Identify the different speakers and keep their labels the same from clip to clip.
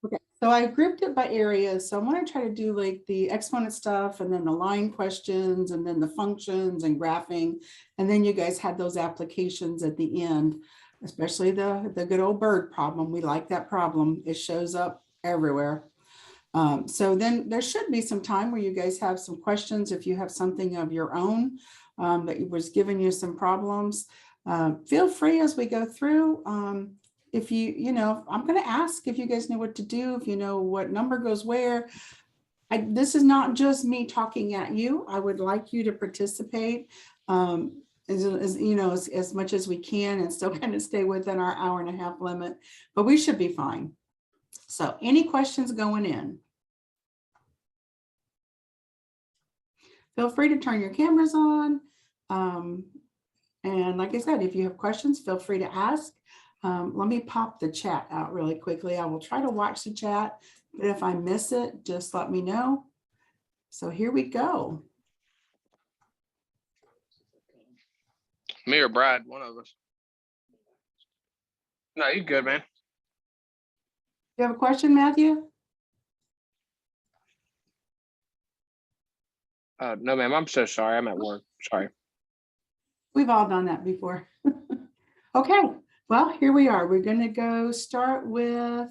Speaker 1: Okay, so I grouped it by areas. So I'm going to try to do like the exponent stuff and then the line questions and then the functions and graphing. And then you guys had those applications at the end, especially the good old bird problem. We like that problem. It shows up everywhere. So then there should be some time where you guys have some questions. If you have something of your own that was giving you some problems, feel free as we go through. If you know, I'm going to ask if you guys know what to do, if you know what number goes where. This is not just me talking at you. I would like you to participate as you know, as much as we can and still kind of stay within our hour-and-a-half limit, but we should be fine. So any questions going in? Feel free to turn your cameras on. And like I said, if you have questions, feel free to ask. Let me pop the chat out really quickly. I will try to watch the chat, but if I miss it, just let me know. So here we go.
Speaker 2: Me or Brad, one of us. No, you good, man.
Speaker 1: You have a question, Matthew?
Speaker 2: No, ma'am. I'm so sorry. I'm at work. Sorry.
Speaker 1: We've all done that before. Okay, well, here we are. We're going to go start with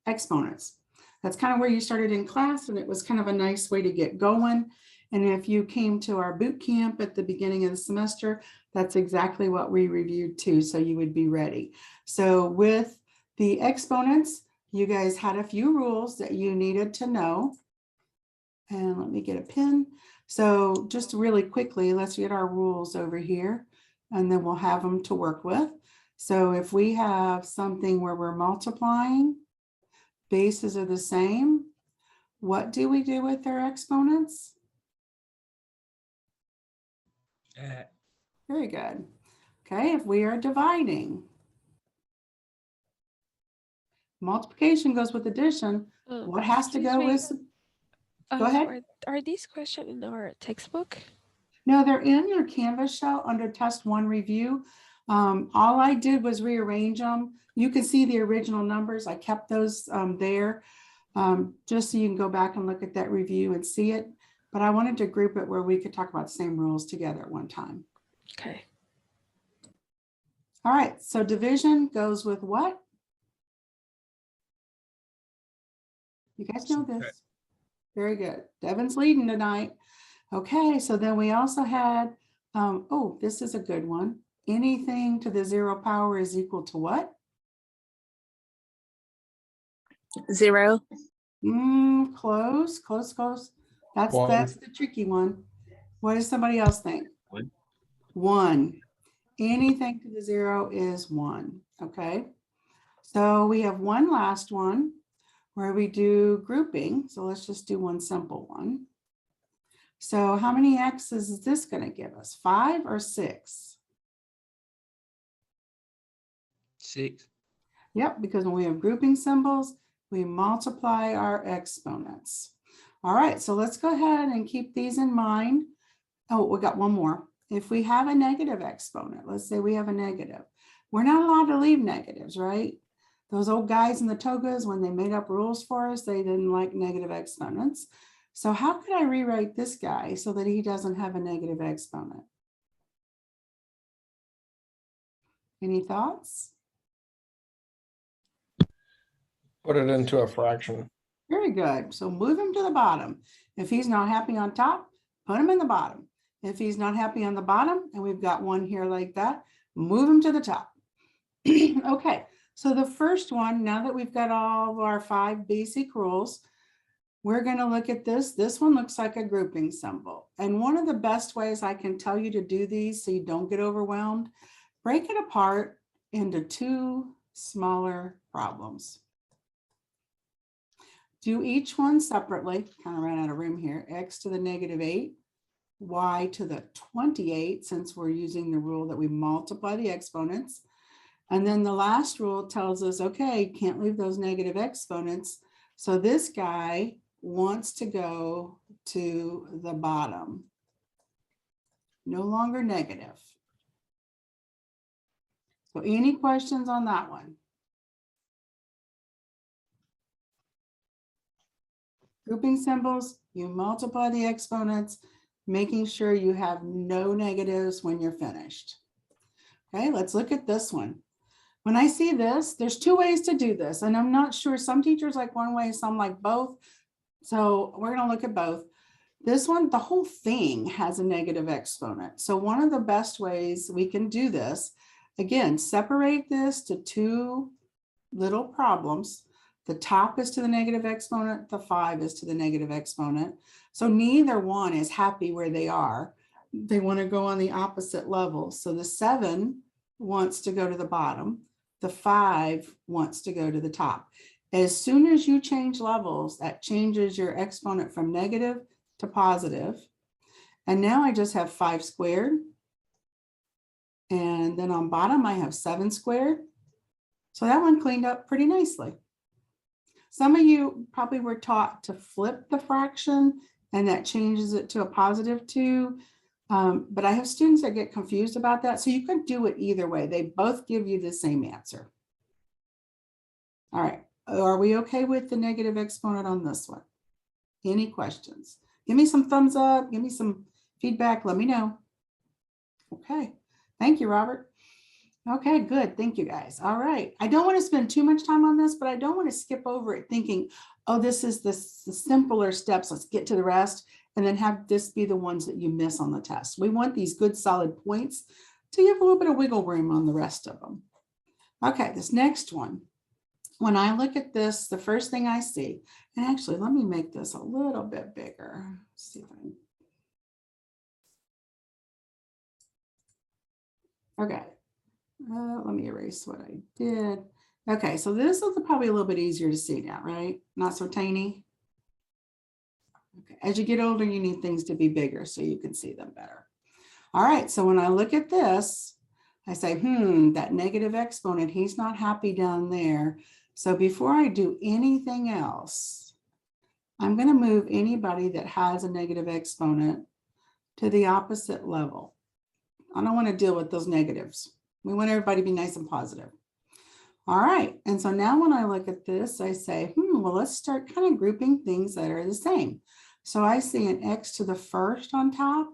Speaker 1: exponents. That's kind of where you started in class, and it was kind of a nice way to get going. And if you came to our boot camp at the beginning of the semester, that's exactly what we reviewed too, so you would be ready. So with the exponents, you guys had a few rules that you needed to know. And let me get a pen. So just really quickly, let's get our rules over here, and then we'll have them to work with. So if we have something where we're multiplying, bases are the same, what do we do with their exponents? Very good. Okay, if we are dividing, multiplication goes with addition. What has to go with? Go ahead.
Speaker 3: Are these questions in our textbook?
Speaker 1: No, they're in your Canvas shell under test 1 review. All I did was rearrange them. You can see the original numbers. I kept those there just so you can go back and look at that review and see it. But I wanted to group it where we could talk about the same rules together at one time.
Speaker 3: Okay.
Speaker 1: All right, so division goes with what? You guys know this. Very good. Devin's leading tonight. Okay, so then we also had, oh, this is a good one. Anything to the 0 power is equal to what?
Speaker 4: 0.
Speaker 1: Close. That's
Speaker 5: One.
Speaker 1: that's the tricky one. What does somebody else think?
Speaker 5: 1.
Speaker 1: 1. Anything to the 0 is 1. Okay. So we have one last one where we do grouping. So let's just do one simple one. So how many x's is this going to give us? 5 or 6?
Speaker 5: 6.
Speaker 1: Yep, because when we have grouping symbols, we multiply our exponents. All right, so let's go ahead and keep these in mind. Oh, we got one more. If we have a negative exponent, let's say we have a negative, we're not allowed to leave negatives, right? Those old guys in the togas, when they made up rules for us, they didn't like negative exponents. So how could I rewrite this guy so that he doesn't have a negative exponent? Any thoughts?
Speaker 5: Put it into a fraction.
Speaker 1: Very good. So move him to the bottom. If he's not happy on top, put him in the bottom. If he's not happy on the bottom, and we've got one here like that, move him to the top. Okay, so the first one, now that we've got all of our 5 basic rules, we're going to look at this. This one looks like a grouping symbol. And one of the best ways I can tell you to do these so you don't get overwhelmed, break it apart into 2 smaller problems. Do each one separately, kind of ran out of room here, x to the -8, y to the 28, since we're using the rule that we multiply the exponents. And then the last rule tells us, okay, can't leave those negative exponents. So this guy wants to go to the bottom. No longer negative. So any questions on that one? Grouping symbols, you multiply the exponents, making sure you have no negatives when you're finished. Okay, let's look at this one. When I see this, there's two ways to do this, and I'm not sure, some teachers like one way, some like both. So we're gonna look at both. This one, the whole thing has a negative exponent. So one of the best ways we can do this, again, separate this to two little problems. The top is to the negative exponent, the 5 is to the negative exponent. So neither one is happy where they are. They want to go on the opposite level. So the 7 wants to go to the bottom. The 5 wants to go to the top. As soon as you change levels, that changes your exponent from negative to positive. And now I just have 5 squared. And then on bottom, I have 7 squared. So that one cleaned up pretty nicely. Some of you probably were taught to flip the fraction, and that changes it to a positive 2. But I have students that get confused about that. So you can do it either way. They both give you the same answer. All right. Are we okay with the negative exponent on this one? Any questions? Give me some thumbs up. Give me some feedback. Let me know. Okay. Thank you, Robert. Okay, good. Thank you, guys. All right. I don't want to spend too much time on this, but I don't want to skip over it thinking, oh, this is the simpler steps. Let's get to the rest, and then have this be the ones that you miss on the test. We want these good solid points to give a little bit of wiggle room on the rest of them. Okay, this next one. When I look at this, the first thing I see, and actually, let me make this a little bit bigger. Let's see if I can. Okay. Let me erase what I did. Okay, so this is probably a little bit easier to see now, right? Not so tiny. Okay, as you get older, you need things to be bigger so you can see them better. All right, so when I look at this, I say, that negative exponent, he's not happy down there. So before I do anything else, I'm going to move anybody that has a negative exponent to the opposite level. I don't want to deal with those negatives. We want everybody to be nice and positive. All right, and so now when I look at this, I say, well, let's start kind of grouping things that are the same. So I see an x to the first on top,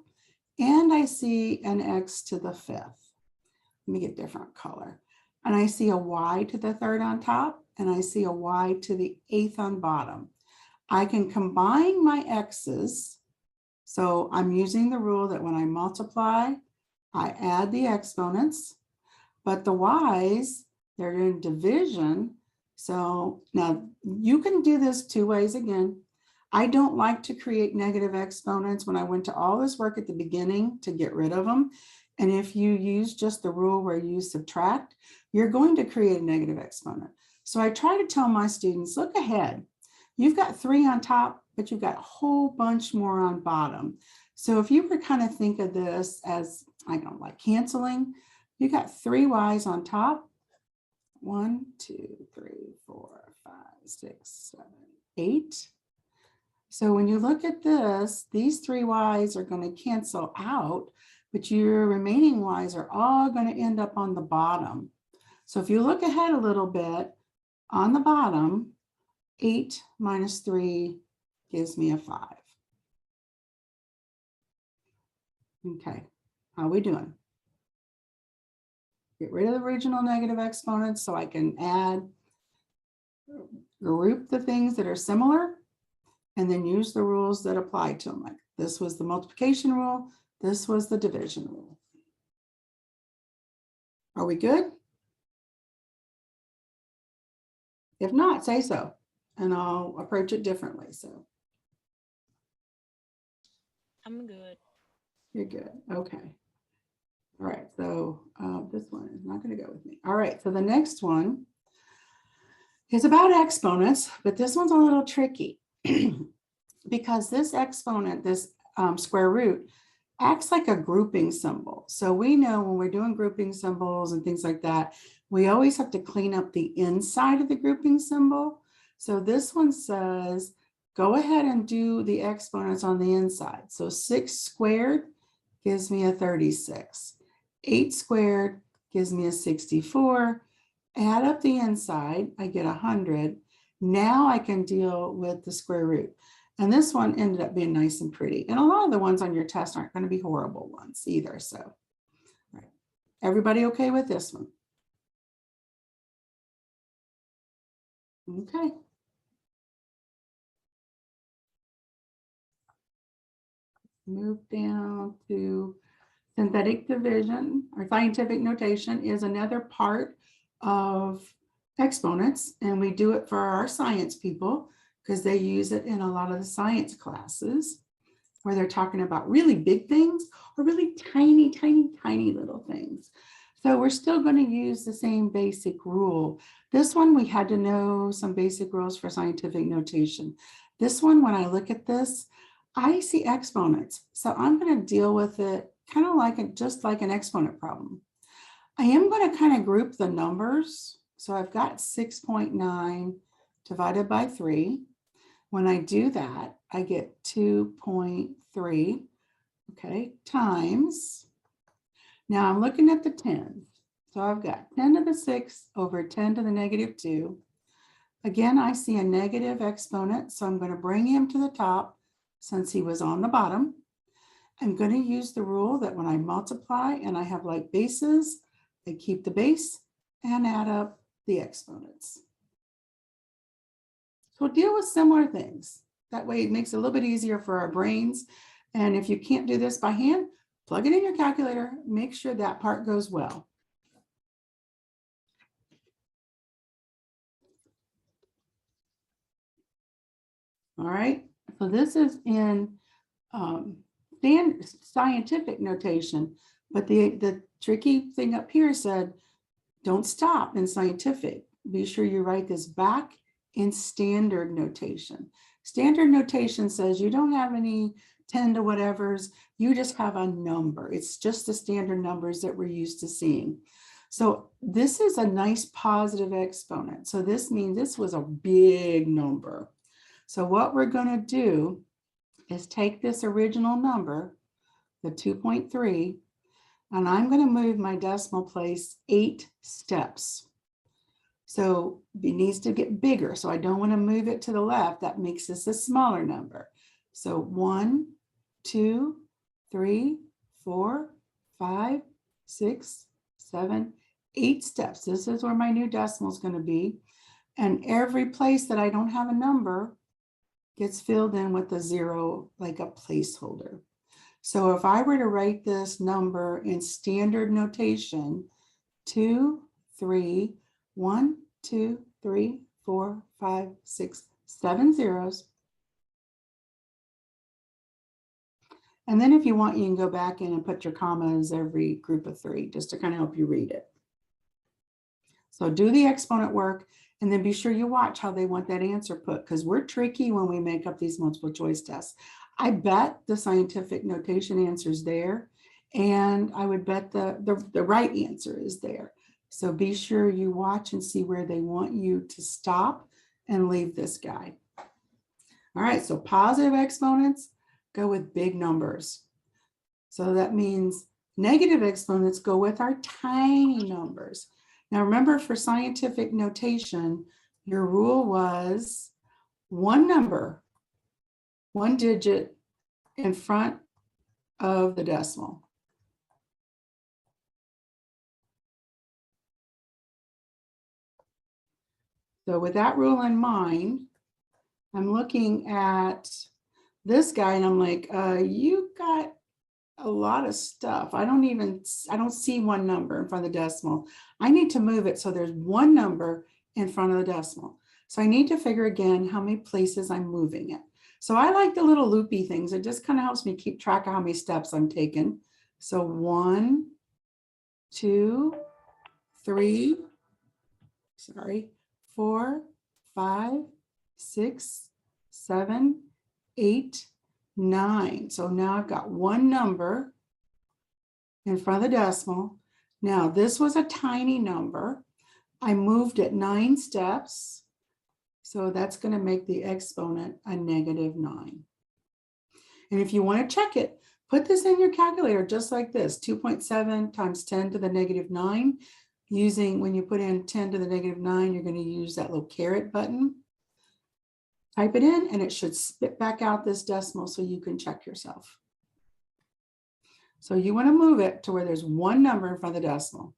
Speaker 1: and I see an x to the 5th. Let me get different color. And I see a y to the 3rd on top, and I see a y to the 8th on bottom. I can combine my x's. So I'm using the rule that when I multiply, I add the exponents, but the y's, they're in division. So now you can do this two ways again. I don't like to create negative exponents when I went to all this work at the beginning to get rid of them. And if you use just the rule where you subtract, you're going to create a negative exponent. So I try to tell my students, look ahead. You've got 3 on top, but you've got a whole bunch more on bottom. So if you were kind of think of this as, I don't like canceling, you got 3 y's on top. 1, 2, 3, 4, 5, 6, 7, 8. So when you look at this, these 3 y's are going to cancel out, but your remaining y's are all going to end up on the bottom. So if you look ahead a little bit, on the bottom, 8 minus 3 gives me a 5. Okay, how are we doing? Get rid of the original negative exponents so I can add, group the things that are similar, and then use the rules that apply to them. Like this was the multiplication rule, this was the division rule. Are we good? If not, say so, and I'll approach it differently. So
Speaker 4: I'm good.
Speaker 1: you're good. Okay. All right. So this one is not going to go with me. All right. So the next one is about exponents, but this one's a little tricky because this exponent, this square root, acts like a grouping symbol. So we know when we're doing grouping symbols and things like that, we always have to clean up the inside of the grouping symbol. So this one says, go ahead and do the exponents on the inside. So 6 squared gives me a 36. 8 squared gives me a 64. Add up the inside, I get 100. Now I can deal with the square root. And this one ended up being nice and pretty. And a lot of the ones on your test aren't going to be horrible ones either. So, all right. Everybody okay with this one? Okay. Move down to synthetic division or scientific notation is another part of exponents. And we do it for our science people because they use it in a lot of the science classes where they're talking about really big things or really tiny, tiny, tiny little things. So we're still going to use the same basic rule. This one, we had to know some basic rules for scientific notation. This one, when I look at this, I see exponents. So I'm going to deal with it kind of like just like an exponent problem. I am going to kind of group the numbers. So I've got 6.9 divided by 3. When I do that, I get 2.3, okay, times. Now I'm looking at the 10s. So I've got 10 to the 6 over 10 to the negative 2. Again, I see a negative exponent, so I'm going to bring him to the top since he was on the bottom. I'm going to use the rule that when I multiply and I have like bases, I keep the base and add up the exponents. So we'll deal with similar things. That way it makes it a little bit easier for our brains. And if you can't do this by hand, plug it in your calculator, make sure that part goes well. All right, so this is in scientific notation, but the tricky thing up here said, don't stop in scientific. Be sure you write this back in standard notation. Standard notation says you don't have any 10 to whatevers, you just have a number. It's just the standard numbers that we're used to seeing. So this is a nice positive exponent. So this means this was a big number. So what we're going to do is take this original number, the 2.3, and I'm going to move my decimal place 8 steps. So it needs to get bigger. So I don't want to move it to the left. That makes this a smaller number. So 1, 2, 3, 4, 5, 6, 7, 8 steps. This is where my new decimal is going to be. And every place that I don't have a number gets filled in with a 0, like a placeholder. So if I were to write this number in standard notation, 2, 3, 1, 2, 3, 4, 5, 6, 7 zeros. And then if you want, you can go back in and put your commas every group of 3, just to kind of help you read it. So do the exponent work, and then be sure you watch how they want that answer put, because we're tricky when we make up these multiple choice tests. I bet the scientific notation answer is there, and I would bet the right answer is there. So be sure you watch and see where they want you to stop and leave this guy. All right, so positive exponents go with big numbers. So that means negative exponents go with our tiny numbers. Now remember, for scientific notation, your rule was one number, one digit in front of the decimal. So with that rule in mind, I'm looking at this guy and I'm like, you got a lot of stuff. I don't see one number in front of the decimal. I need to move it so there's one number in front of the decimal. So I need to figure again how many places I'm moving it. So I like the little loopy things. It just kind of helps me keep track of how many steps I'm taking. So 1, 2, 3, 4, 5, 6, 7, 8, 9. So now I've got one number in front of the decimal. Now this was a tiny number. I moved it 9 steps. So that's going to make the exponent a -9. And if you want to check it, put this in your calculator just like this, 2.7 times 10 to the -9. Using, when you put in 10 to the -9, you're going to use that little caret button. Type it in and it should spit back out this decimal so you can check yourself. So you want to move it to where there's one number in front of the decimal.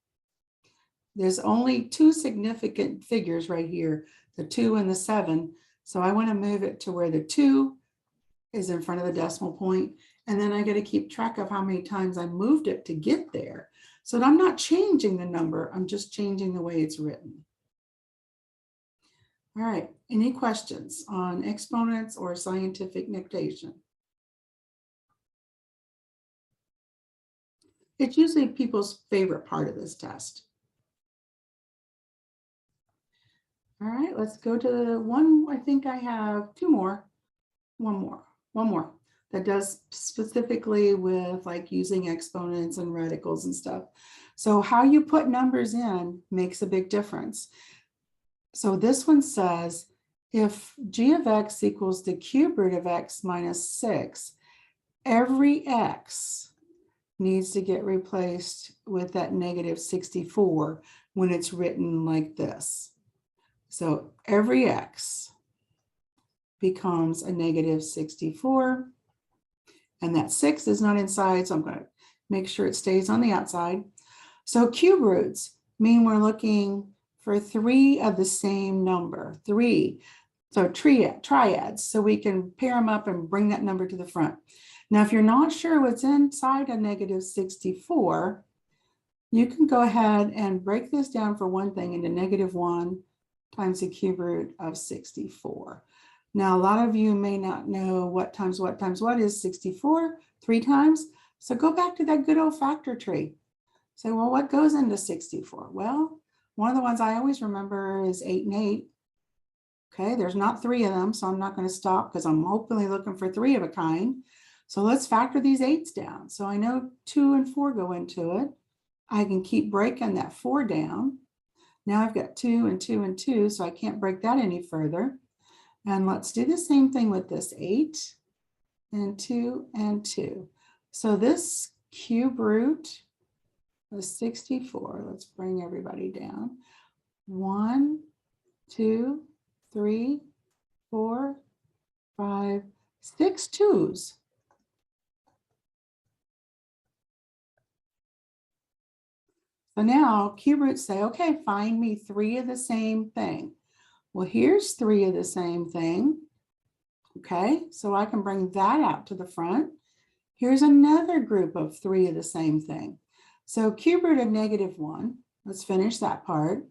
Speaker 1: There's only two significant figures right here, the 2 and the 7. So I want to move it to where the 2 is in front of the decimal point. And then I got to keep track of how many times I moved it to get there. So I'm not changing the number, I'm just changing the way it's written. All right, any questions on exponents or scientific notation? It's usually people's favorite part of this test. All right, let's go to the one. I think I have two more. One more that does specifically with like using exponents and radicals and stuff. So how you put numbers in makes a big difference. So this one says, if g of x equals the cube root of x minus 6, every x needs to get replaced with that negative 64 when it's written like this. So every x becomes a negative 64, and that 6 is not inside, so I'm going to make sure it stays on the outside. So cube roots mean we're looking for 3 of the same number, 3. So triads, so we can pair them up and bring that number to the front. Now, if you're not sure what's inside a negative 64, you can go ahead and break this down for one thing into negative 1 times the cube root of 64. Now, a lot of you may not know what times what is 64, 3 times. So go back to that good old factor tree. Say, well, what goes into 64? Well, one of the ones I always remember is 8 and 8. Okay, there's not 3 of them, so I'm not going to stop because I'm hopefully looking for 3 of a kind. So let's factor these 8s down. So I know 2 and 4 go into it. I can keep breaking that 4 down. Now I've got 2 and 2 and 2, so I can't break that any further. And let's do the same thing with this 8 and 2 and 2. So this cube root of 64, let's bring everybody down. 1, 2, 3, 4, 5, 6 2s. So now cube roots say, okay, find me 3 of the same thing. Well, here's 3 of the same thing. Okay, so I can bring that out to the front. Here's another group of 3 of the same thing. So cube root of negative 1, let's finish that part.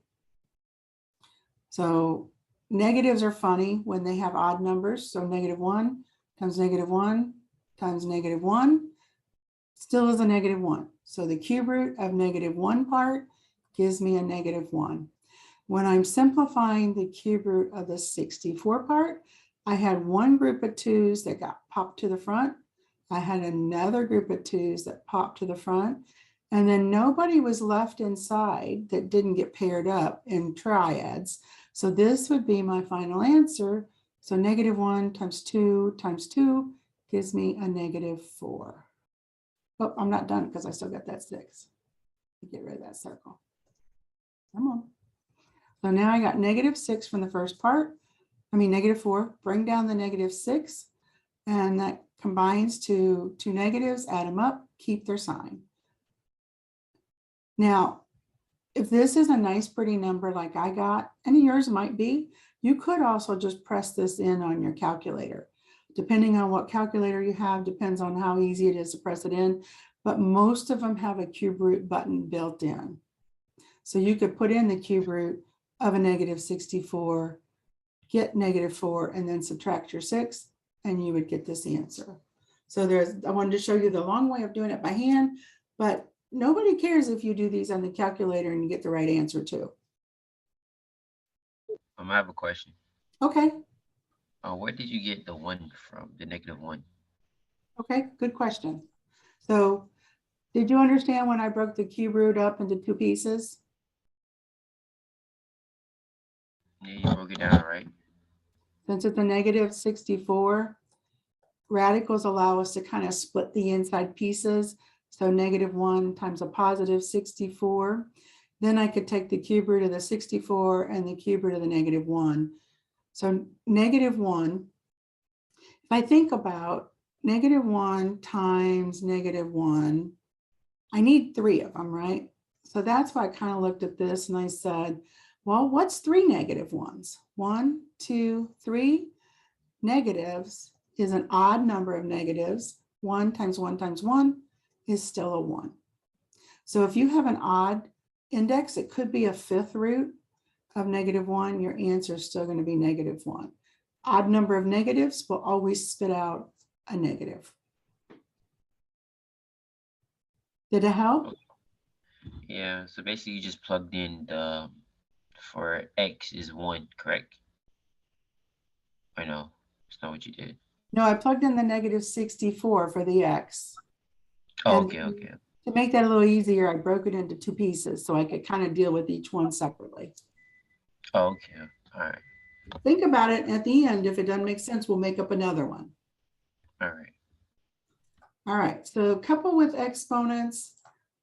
Speaker 1: So negatives are funny when they have odd numbers. So negative 1 times negative 1 times negative 1 still is a negative 1. So the cube root of negative 1 part gives me a negative 1. When I'm simplifying the cube root of the 64 part, I had one group of 2s that got popped to the front. I had another group of 2s that popped to the front. And then nobody was left inside that didn't get paired up in triads. So this would be my final answer. So negative 1 times 2 gives me a negative 4. Oh, I'm not done because I still got that 6. Get rid of that circle. Come on. So now I got negative 6 from the first part. Negative 4. Bring down the negative 6. And that combines to 2 negatives, add them up, keep their sign. Now, if this is a nice, pretty number like I got, and yours might be, you could also just press this in on your calculator. Depending on what calculator you have, depends on how easy it is to press it in, but most of them have a cube root button built in. So you could put in the cube root of a negative 64, get negative 4, and then subtract your 6, and you would get this answer. So I wanted to show you the long way of doing it by hand, but nobody cares if you do these on the calculator and you get the right answer too.
Speaker 6: I have a question.
Speaker 1: Okay.
Speaker 6: Where did you get the 1 from, the negative 1?
Speaker 1: Okay, good question. So did you understand when I broke the cube root up into 2 pieces?
Speaker 6: Yeah, you broke it down, right?
Speaker 1: Since it's a negative 64, radicals allow us to kind of split the inside pieces. So negative 1 times a positive 64. Then I could take the cube root of the 64 and the cube root of the negative 1. So -1, if I think about -1 times -1, I need 3 of them, right? So that's why I kind of looked at this and I said, well, what's 3 negative ones? 1, 2, 3. Negatives is an odd number of negatives. 1 times 1 times 1 is still a 1. So if you have an odd index, it could be a 5th root of -1. Your answer is still going to be -1. Odd number of negatives will always spit out a negative. Did it help?
Speaker 6: Yeah, so basically you just plugged in the for x is 1, correct? Or no, it's not what you did.
Speaker 1: No, I plugged in the -64 for the x.
Speaker 6: Oh,
Speaker 1: And
Speaker 6: okay, okay.
Speaker 1: to make that a little easier, I broke it into 2 pieces so I could kind of deal with each one separately.
Speaker 6: Oh, okay. All right.
Speaker 1: Think about it at the end. If it doesn't make sense, we'll make up another one.
Speaker 6: All right.
Speaker 1: All right, so couple with exponents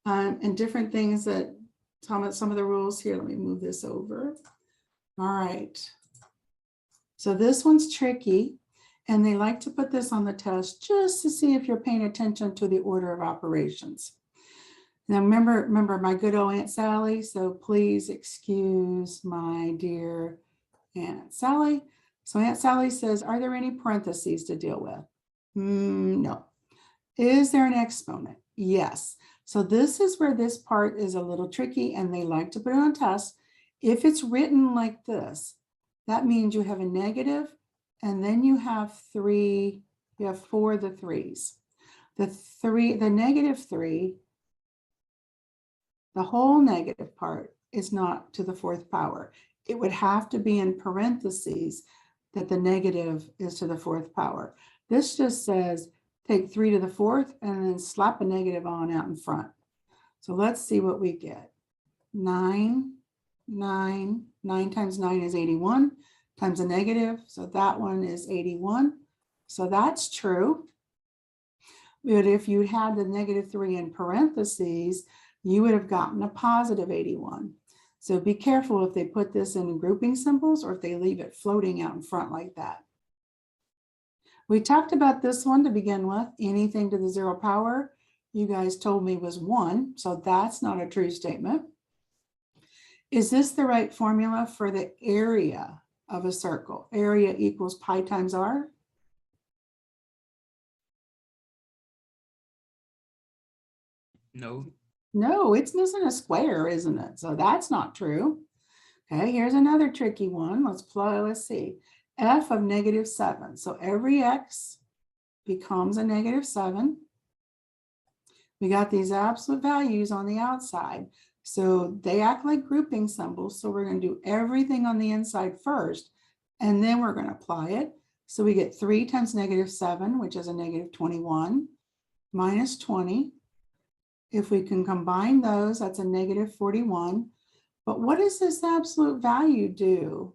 Speaker 1: and different things that some of the rules here. Let me move this over. All right. So this one's tricky, and they like to put this on the test just to see if you're paying attention to the order of operations. Now remember my good old Aunt Sally, so please excuse my dear Aunt Sally. So Aunt Sally says, are there any parentheses to deal with? No. Is there an exponent? Yes. So this is where this part is a little tricky, and they like to put it on test. If it's written like this, that means you have a negative, and then you have 3, you have 4 of the 3s. The -3, the whole negative part is not to the 4th power. It would have to be in parentheses that the negative is to the 4th power. This just says take 3 to the 4th and then slap a negative on out in front. So let's see what we get. 9 times 9 is 81 times a negative. So that one is 81. So that's true. But if you had the -3 in parentheses, you would have gotten a positive 81. So be careful if they put this in grouping symbols or if they leave it floating out in front like that. We talked about this one to begin with. Anything to the 0 power, you guys told me was 1. So that's not a true statement. Is this the right formula for the area of a circle? Area equals pi times r?
Speaker 5: No.
Speaker 1: No, it's missing a square, isn't it? So that's not true. Okay, here's another tricky one. Let's see. F of -7. So every x becomes a -7. We got these absolute values on the outside. So they act like grouping symbols. So we're going to do everything on the inside first, and then we're going to apply it. So we get 3 times -7, which is a -21, minus 20. If we can combine those, that's a -41. But what does this absolute value do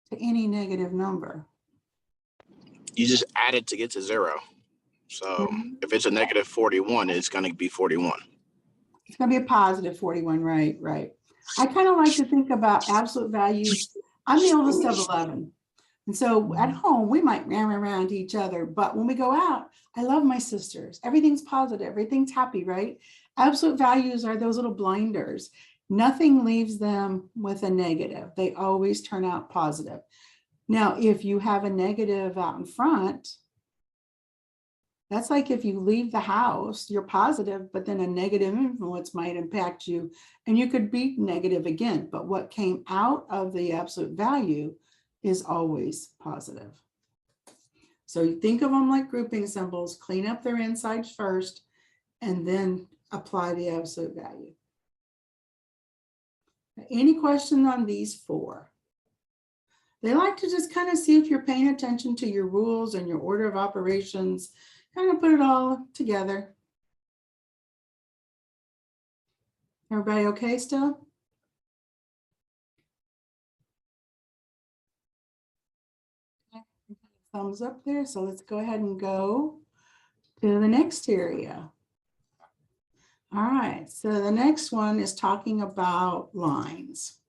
Speaker 1: to any negative number?
Speaker 7: You just add it to get to 0. So if it's a -41, it's going to be 41.
Speaker 1: It's going to be a positive 41, right? I kind of like to think about absolute values. I'm the oldest of 11. And so at home, we might ram around each other, but when we go out, I love my sisters. Everything's positive, everything's happy, right? Absolute values are those little blinders. Nothing leaves them with a negative. They always turn out positive. Now, if you have a negative out in front, that's like if you leave the house, you're positive, but then a negative influence might impact you and you could be negative again. But what came out of the absolute value is always positive. So you think of them like grouping symbols, clean up their insides first, and then apply the absolute value. Any question on these 4? They like to just kind of see if you're paying attention to your rules and your order of operations, kind of put it all together. Everybody okay still? Thumbs up there. So let's go ahead and go to the next area. All right, so the next one is talking about lines.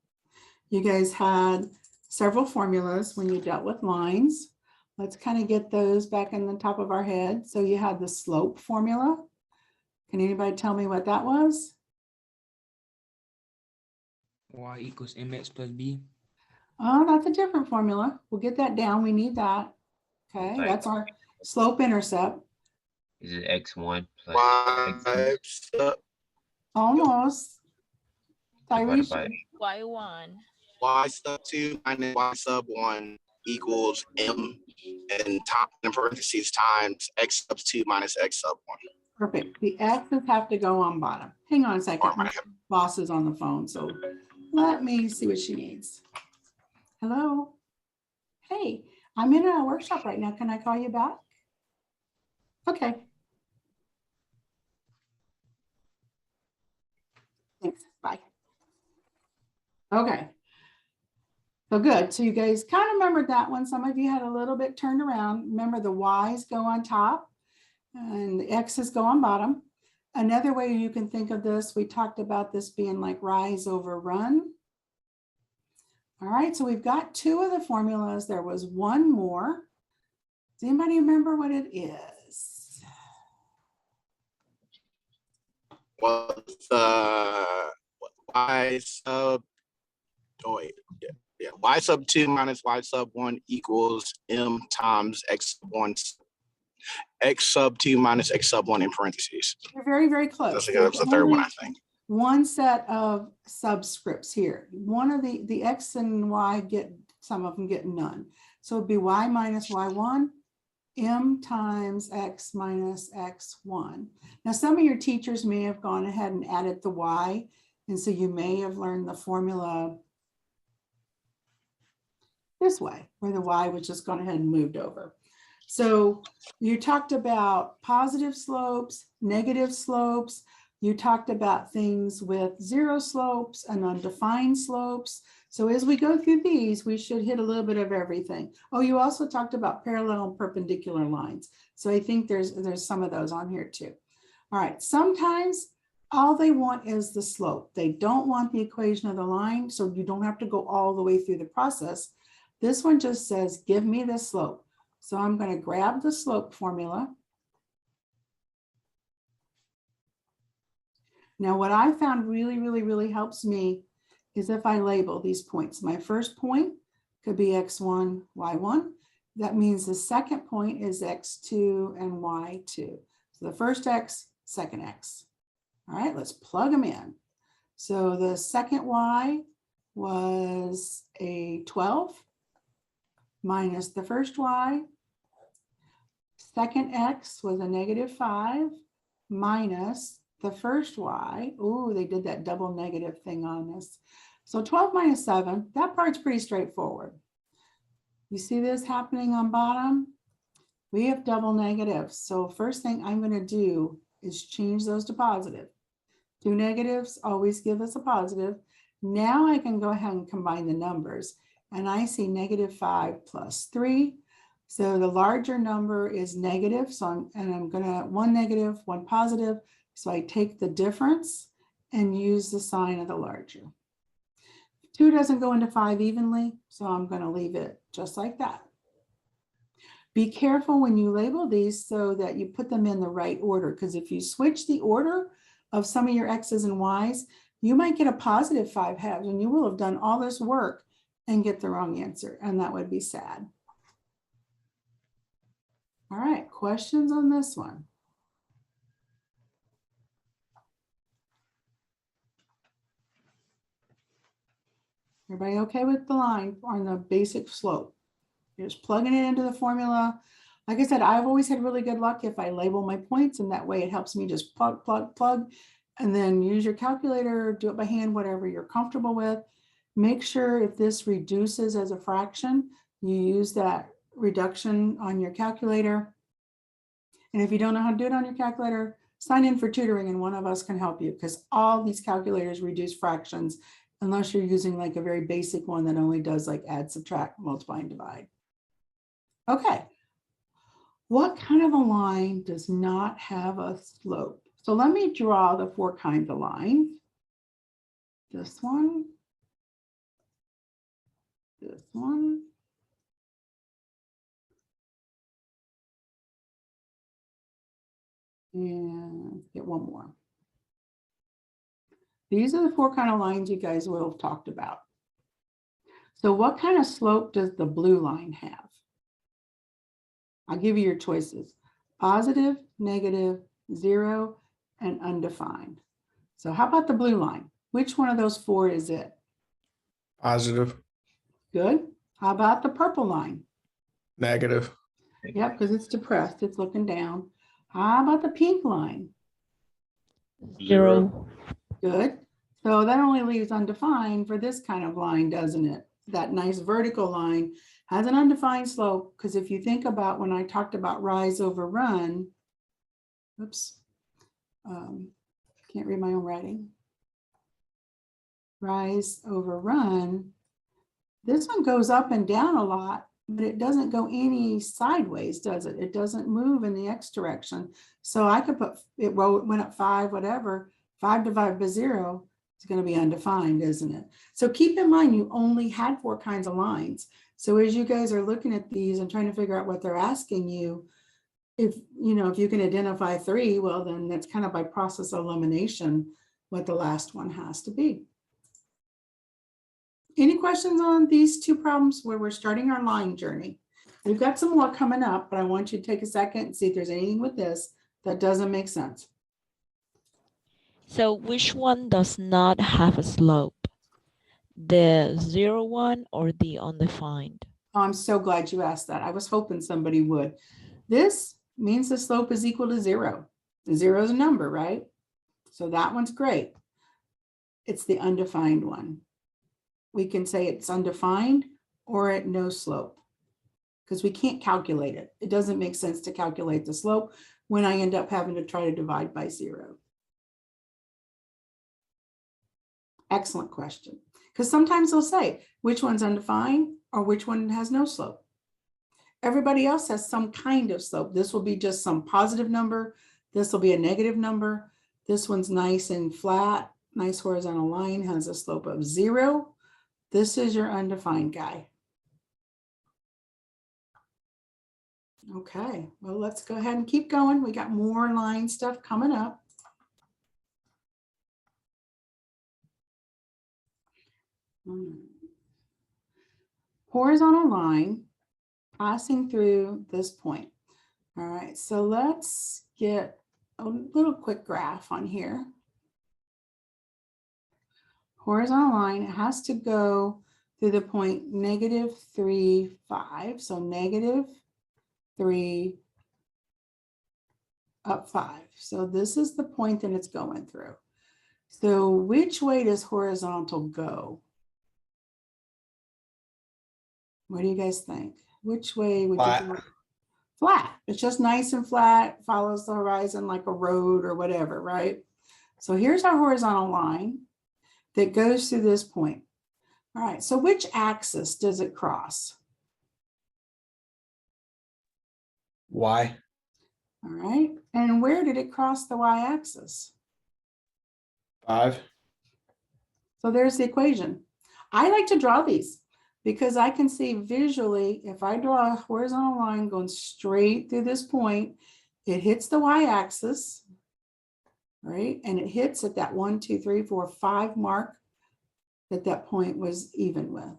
Speaker 1: You guys had several formulas when you dealt with lines. Let's kind of get those back in the top of our head. So you had the slope formula. Can anybody tell me what that was?
Speaker 5: Y equals mx plus b.
Speaker 1: Oh, that's a different formula. We'll get that down. We need that. Okay,
Speaker 6: Like-
Speaker 1: that's our slope intercept.
Speaker 6: Is it x1 plus
Speaker 7: Y
Speaker 6: x2
Speaker 7: sub
Speaker 1: Almost.
Speaker 6: divided
Speaker 1: Tyrese,
Speaker 6: by
Speaker 4: Y1.
Speaker 7: Y sub 2 minus Y sub 1 equals M and top in parentheses times X sub 2 minus X sub 1.
Speaker 1: perfect. The X's have to go on bottom. Hang on a second.
Speaker 7: Or my
Speaker 1: Boss is on the phone, so let me see what she needs. Hello? Hey, I'm in a workshop right now. Can I call you back? Okay. Thanks, bye. Okay. So good. So you guys kind of remembered that one. Some of you had a little bit turned around. Remember the Y's go on top and the X's go on bottom. Another way you can think of this, we talked about this being like rise over run. All right, so we've got two of the formulas. There was one more. Does anybody remember what it is?
Speaker 7: Was Y sub, oh wait, yeah, Y sub 2 minus Y sub 1 equals M times X sub 1, X sub 2 minus X sub 1 in parentheses.
Speaker 1: You're very, very close.
Speaker 7: That's the third one, I think.
Speaker 1: One set of subscripts here. One of the X and Y get, some of them get none. So it'd be Y minus Y1, M times X minus X1. Now, some of your teachers may have gone ahead and added the Y, and so you may have learned the formula this way, where the Y was just gone ahead and moved over. So you talked about positive slopes, negative slopes. You talked about things with zero slopes and undefined slopes. So as we go through these, we should hit a little bit of everything. Oh, you also talked about parallel and perpendicular lines. So I think there's some of those on here too. All right, sometimes all they want is the slope. They don't want the equation of the line, so you don't have to go all the way through the process. This one just says, give me the slope. So I'm going to grab the slope formula. Now, what I found really helps me is if I label these points. My first point could be x1, y1. That means the second point is x2 and y2. So the first x, second x. All right, let's plug them in. So the second y was a 12 minus the first y. Second x was a -5 minus the first y. Oh, they did that double negative thing on this. So 12 minus 7, that part's pretty straightforward. You see this happening on bottom? We have double negatives. So first thing I'm going to do is change those to positive. Two negatives always give us a positive. Now I can go ahead and combine the numbers. And I see -5 plus 3. So the larger number is negative. So I'm going to one negative, one positive. So I take the difference and use the sign of the larger. 2 doesn't go into 5 evenly, so I'm going to leave it just like that. Be careful when you label these so that you put them in the right order, because if you switch the order of some of your X's and Y's, you might get a positive 5 halves and you will have done all this work and get the wrong answer, and that would be sad. All right, questions on this one? Everybody okay with the line on the basic slope? You're just plugging it into the formula. Like I said, I've always had really good luck if I label my points, and that way it helps me just plug, and then use your calculator, do it by hand, whatever you're comfortable with. Make sure if this reduces as a fraction, you use that reduction on your calculator. And if you don't know how to do it on your calculator, sign in for tutoring and one of us can help you, because all these calculators reduce fractions unless you're using like a very basic one that only does like add, subtract, multiply, and divide. Okay. What kind of a line does not have a slope? So let me draw the 4 kinds of lines. This one. this one. And get one more. These are the four kind of lines you guys will have talked about. So what kind of slope does the blue line have? I'll give you your choices: positive, negative, 0, and undefined. So how about the blue line? Which one of those four is it?
Speaker 8: Positive,
Speaker 1: Good. How about the purple line?
Speaker 8: negative,
Speaker 1: Yep, because it's depressed, it's looking down. How about the pink line?
Speaker 6: 0.
Speaker 1: Good. So that only leaves undefined for this kind of line, doesn't it? That nice vertical line has an undefined slope, because if you think about when I talked about rise over run, oops, can't read my own writing. Rise over run. This one goes up and down a lot, but it doesn't go any sideways, does it? It doesn't move in the X direction. So I could put, it went up 5, whatever, 5 divided by 0 is going to be undefined, isn't it? So keep in mind, you only had 4 kinds of lines. So as you guys are looking at these and trying to figure out what they're asking you, if you can identify 3, well, then that's kind of by process of elimination what the last one has to be. Any questions on these 2 problems where we're starting our line journey? We've got some more coming up, but I want you to take a second and see if there's anything with this that doesn't make sense.
Speaker 9: So which one does not have a slope? The 0 one or the undefined?
Speaker 1: Oh, I'm so glad you asked that. I was hoping somebody would. This means the slope is equal to 0. The 0 is a number, right? So that one's great. It's the undefined one. We can say it's undefined or at no slope, because we can't calculate it. It doesn't make sense to calculate the slope when I end up having to try to divide by 0. Excellent question. Because sometimes they'll say which one's undefined or which one has no slope. Everybody else has some kind of slope. This will be just some positive number. This will be a negative number. This one's nice and flat, nice horizontal line, has a slope of 0. This is your undefined guy. Okay, well, let's go ahead and keep going. We got more line stuff coming up. Horizontal line passing through this point. All right, so let's get a little quick graph on here. Horizontal line, it has to go through the point -3, 5. So -3 up 5. So this is the point that it's going through. So which way does horizontal go? What do you guys think? Which way would you go? Flat. It's just nice and flat, follows the horizon like a road or whatever, right? So here's our horizontal line that goes through this point. All right, so which axis does it cross?
Speaker 8: Y.
Speaker 1: All right, and where did it cross the y-axis?
Speaker 8: 5.
Speaker 1: So there's the equation. I like to draw these because I can see visually, if I draw a horizontal line going straight through this point, it hits the y-axis, right? And it hits at that 1, 2, 3, 4, 5 mark that that point was even with.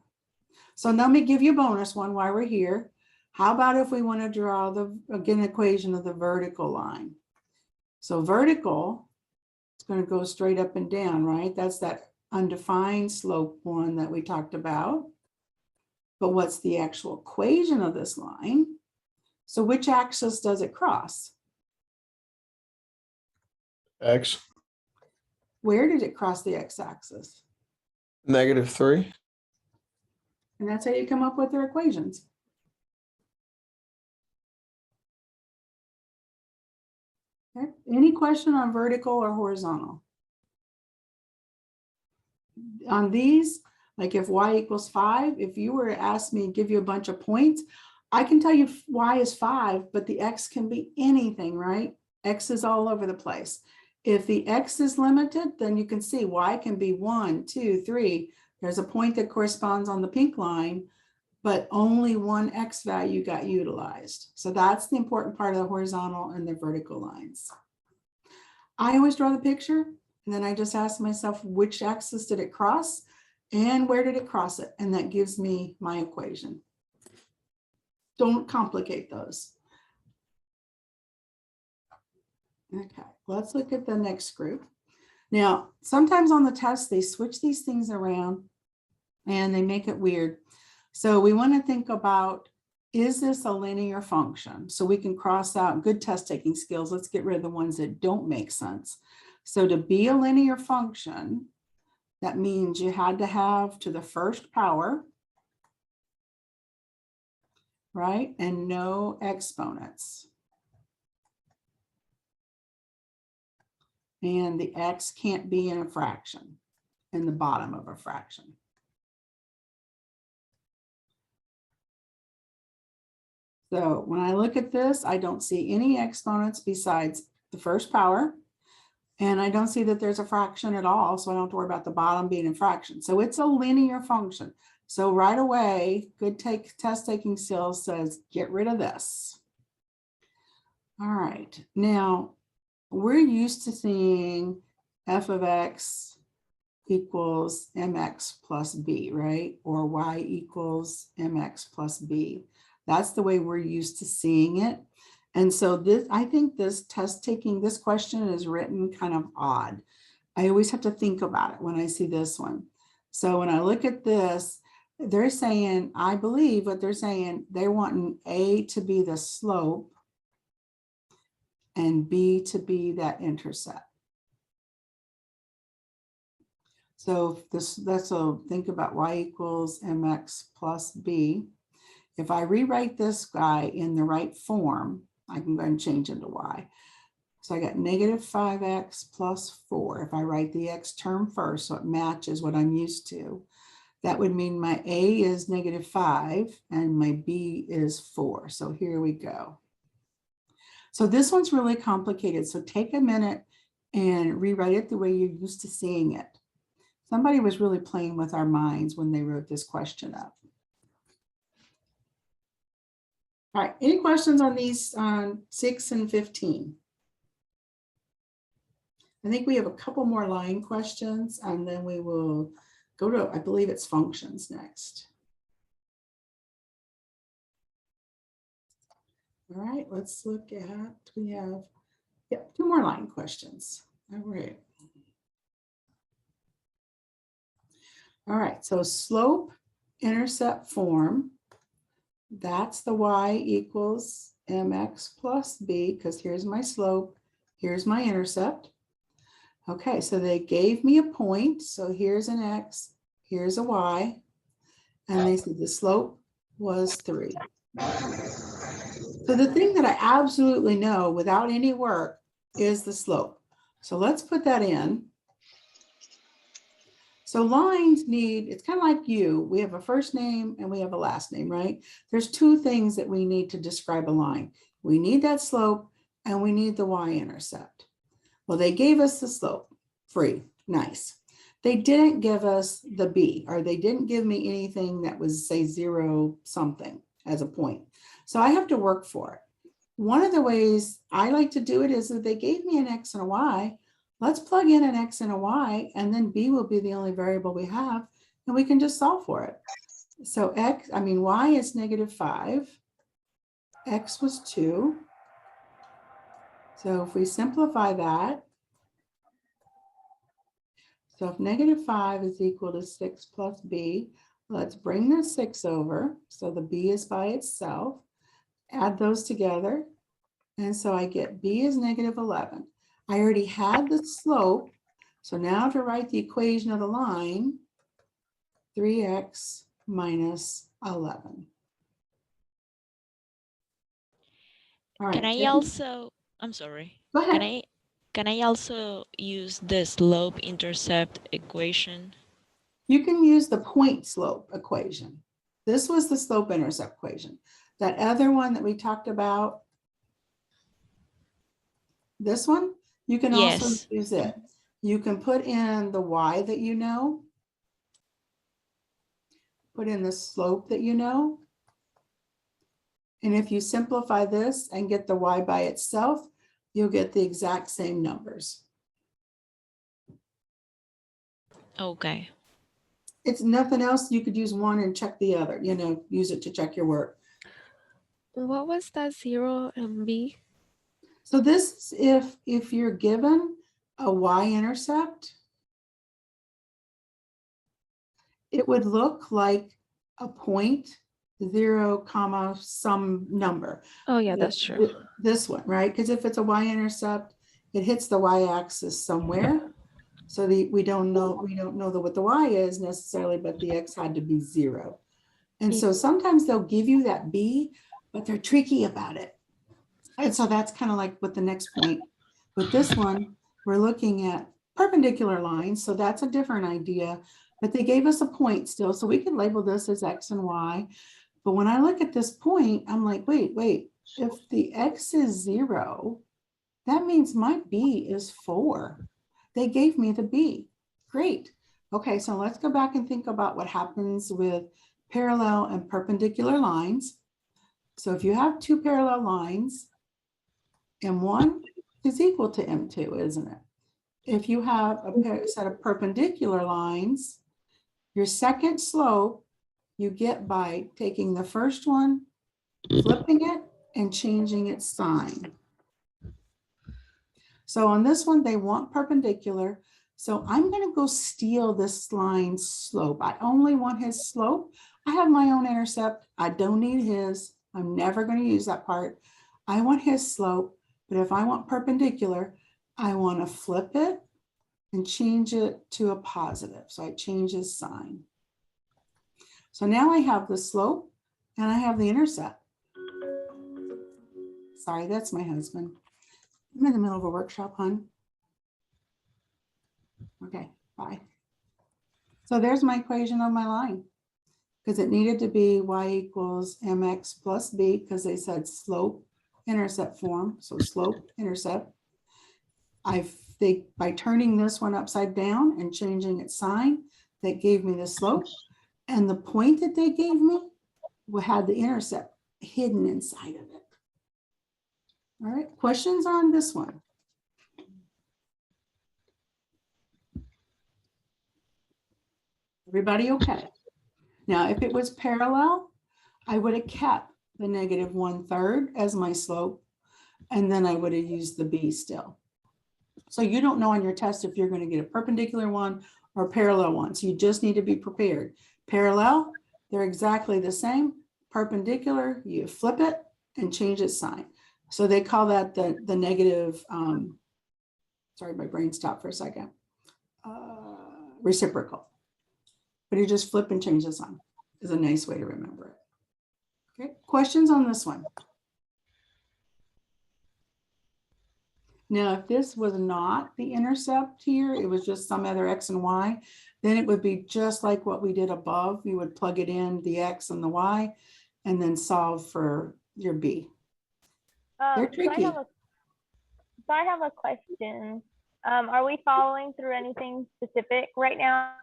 Speaker 1: So let me give you a bonus one while we're here. How about if we want to draw the, again, equation of the vertical line? So vertical, it's going to go straight up and down, right? That's that undefined slope one that we talked about. But what's the actual equation of this line? So which axis does it cross?
Speaker 8: X.
Speaker 1: Where did it cross the x-axis?
Speaker 8: -3.
Speaker 1: And that's how you come up with their equations. Okay. Any question on vertical or horizontal? On these, like if y equals 5, if you were to ask me, give you a bunch of points, I can tell you y is 5, but the x can be anything, right? X is all over the place. If the x is limited, then you can see y can be 1, 2, 3, There's a point that corresponds on the pink line, but only one X value got utilized. So that's the important part of the horizontal and the vertical lines. I always draw the picture and then I just ask myself, which axis did it cross and where did it cross it? And that gives me my equation. Don't complicate those. Okay, let's look at the next group. Now, sometimes on the test, they switch these things around and they make it weird. So we want to think about, is this a linear function? So we can cross out good test taking skills. Let's get rid of the ones that don't make sense. So to be a linear function, that means you had to have to the first power, right? And no exponents. And the X can't be in a fraction, in the bottom of a fraction. So when I look at this, I don't see any exponents besides the first power. And I don't see that there's a fraction at all. So I don't have to worry about the bottom being a fraction. So it's a linear function. So right away, good test taking skills says, get rid of this. All right. Now, we're used to seeing f of x equals mx plus b, right? Or y equals mx plus b. That's the way we're used to seeing it. And so this, I think this this question is written kind of odd. I always have to think about it when I see this one. So when I look at this, they're saying, I believe what they're saying, they want A to be the slope and B to be that intercept. So think about y equals mx plus b. If I rewrite this guy in the right form, I can go ahead and change into y. So I got negative 5x plus 4. If I write the x term first, so it matches what I'm used to, that would mean my a is negative 5 and my b is 4. So here we go. So this one's really complicated. So take a minute and rewrite it the way you're used to seeing it. Somebody was really playing with our minds when they wrote this question up. All right, any questions on these 6 and 15? I think we have a couple more line questions and then we will go to, I believe it's functions next. All right, let's look at, we have, yep, 2 more line questions. All right. All right, so slope intercept form, that's the y equals mx plus b, because here's my slope, here's my intercept. Okay, so they gave me a point. So here's an x, here's a y, and they said the slope was 3. So the thing that I absolutely know without any work is the slope. So let's put that in. So lines need, it's kind of like you, we have a first name and we have a last name, right? There's 2 things that we need to describe a line. We need that slope and we need the y-intercept. Well, they gave us the slope, free, nice. They didn't give us the b, or they didn't give me anything that was, say, 0 something as a point. So I have to work for it. One of the ways I like to do it is that they gave me an x and a y. Let's plug in an x and a y, and then b will be the only variable we have, and we can just solve for it. So y is negative 5, x was 2. So if we simplify that, so if negative 5 is equal to 6 plus b, let's bring the 6 over. So the b is by itself. Add those together. And so I get b is negative 11. I already had the slope. So now to write the equation of the line, 3x minus 11. All right.
Speaker 9: Can I also, I'm sorry.
Speaker 1: Go ahead.
Speaker 9: Can I also use the slope intercept equation?
Speaker 1: You can use the point slope equation. This was the slope intercept equation. That other one that we talked about, this one, you can also
Speaker 9: Yes.
Speaker 1: use it. You can put in the y that you know, put in the slope that you know. And if you simplify this and get the y by itself, you'll get the exact same numbers.
Speaker 9: Okay.
Speaker 1: It's nothing else. You could use one and check the other, you know, use it to check your work.
Speaker 3: What was that 0 and b?
Speaker 1: So this is if you're given a y-intercept, it would look like a point, 0, comma, some number.
Speaker 3: Oh yeah, that's true.
Speaker 1: This one, right? Because if it's a y-intercept, it hits the y-axis somewhere. So we don't know what the y is necessarily, but the x had to be 0. And so sometimes they'll give you that b, but they're tricky about it. And so that's kind of like with the next point. With this one, we're looking at perpendicular lines. So that's a different idea, but they gave us a point still. So we can label this as x and y. But when I look at this point, I'm like, wait, if the x is 0, that means my b is 4. They gave me the b. Great. Okay, so let's go back and think about what happens with parallel and perpendicular lines. So if you have two parallel lines, M1 is equal to M2, isn't it? If you have a set of perpendicular lines, your second slope you get by taking the first one, flipping it, and changing its sign. So on this one, they want perpendicular. So I'm going to go steal this line's slope. I only want his slope. I have my own intercept. I don't need his. I'm never going to use that part. I want his slope. But if I want perpendicular, I want to flip it and change it to a positive. So I change his sign. So now I have the slope and I have the intercept. Sorry, that's my husband. I'm in the middle of a workshop, hon. Okay, bye. So there's my equation of my line, because it needed to be y equals mx plus b, because they said slope intercept form. So slope intercept. I think by turning this one upside down and changing its sign, that gave me the slope. And the point that they gave me had the intercept hidden inside of it. All right, questions on this one? Everybody okay? Now, if it was parallel, I would have kept the negative 1/3 as my slope, and then I would have used the b still. So you don't know on your test if you're going to get a perpendicular one or a parallel one. So you just need to be prepared. Parallel, they're exactly the same. Perpendicular, you flip it and change its sign. So they call that the negative, sorry, my brain stopped for a second, reciprocal. But you just flip and change the sign is a nice way to remember it. Okay, questions on this one? Now, if this was not the intercept here, it was just some other x and y, then it would be just like what we did above. You would plug it in, the x and the y, and then solve for your b. They're tricky.
Speaker 10: So I have a question. Are we following through anything specific right now?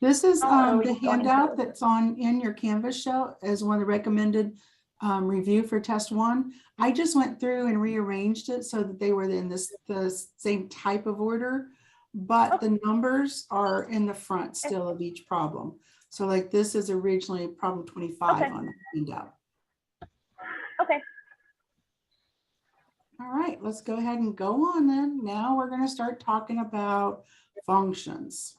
Speaker 1: This is
Speaker 10: Or are we
Speaker 1: the
Speaker 10: just going
Speaker 1: handout
Speaker 10: through?
Speaker 1: that's in your Canvas shell as one of the recommended review for test 1. I just went through and rearranged it so that they were in the same type of order, but the numbers are in the front still of each problem. So like this is originally problem 25 on the handout.
Speaker 10: Okay.
Speaker 1: All right, let's go ahead and go on then. Now we're going to start talking about functions.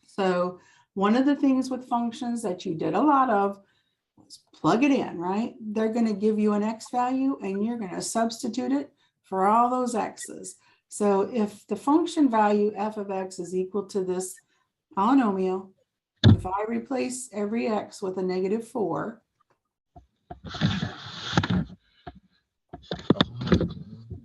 Speaker 1: So one of the things with functions that you did a lot of was plug it in, right? They're going to give you an x value and you're going to substitute it for all those x's. So if the function value f of x is equal to this polynomial, if I replace every x with a -4,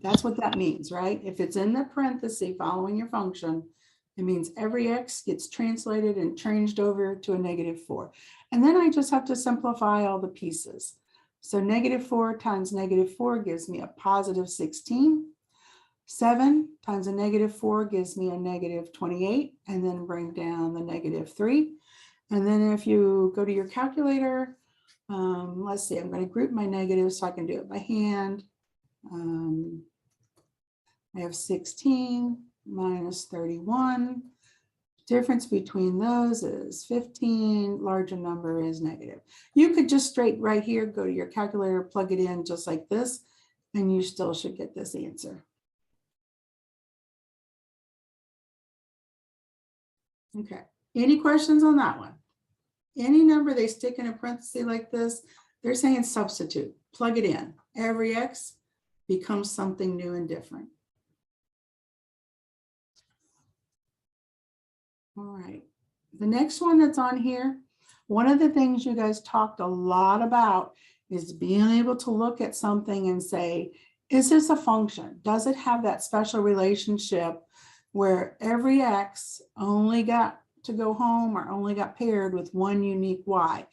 Speaker 1: that's what that means, right? If it's in the parenthesis following your function, it means every x gets translated and changed over to a -4. And then I just have to simplify all the pieces. So -4 times -4 gives me a +16. 7 times a -4 gives me a -28, and then bring down the -3. And then if you go to your calculator, let's see, I'm going to group my negatives so I can do it by hand. I have 16 minus 31. Difference between those is 15, larger number is negative. You could just straight right here, go to your calculator, plug it in just like this, and you still should get this answer. Okay, any questions on that one? Any number they stick in a parenthesis like this, they're saying substitute, plug it in. Every X becomes something new and different. All right, the next one that's on here, one of the things you guys talked a lot about is being able to look at something and say, is this a function? Does it have that special relationship where every X only got to go home or only got paired with one unique Y?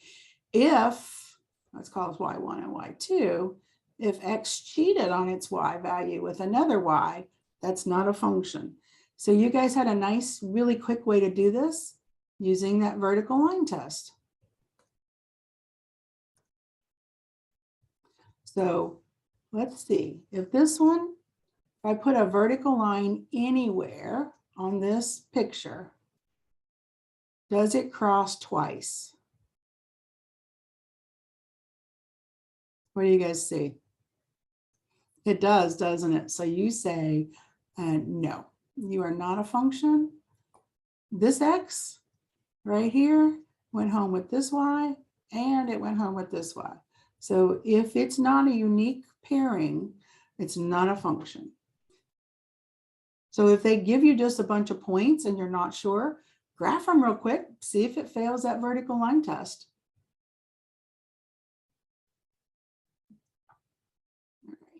Speaker 1: If, let's call it Y1 and Y2, if X cheated on its Y value with another Y, that's not a function. So you guys had a nice, really quick way to do this using that vertical line test. So let's see, if this one, if I put a vertical line anywhere on this picture, does it cross twice? What do you guys see? It does, doesn't it? So you say, no, you are not a function. This X right here went home with this Y, and it went home with this Y. So if it's not a unique pairing, it's not a function. So if they give you just a bunch of points and you're not sure, graph them real quick, see if it fails that vertical line test.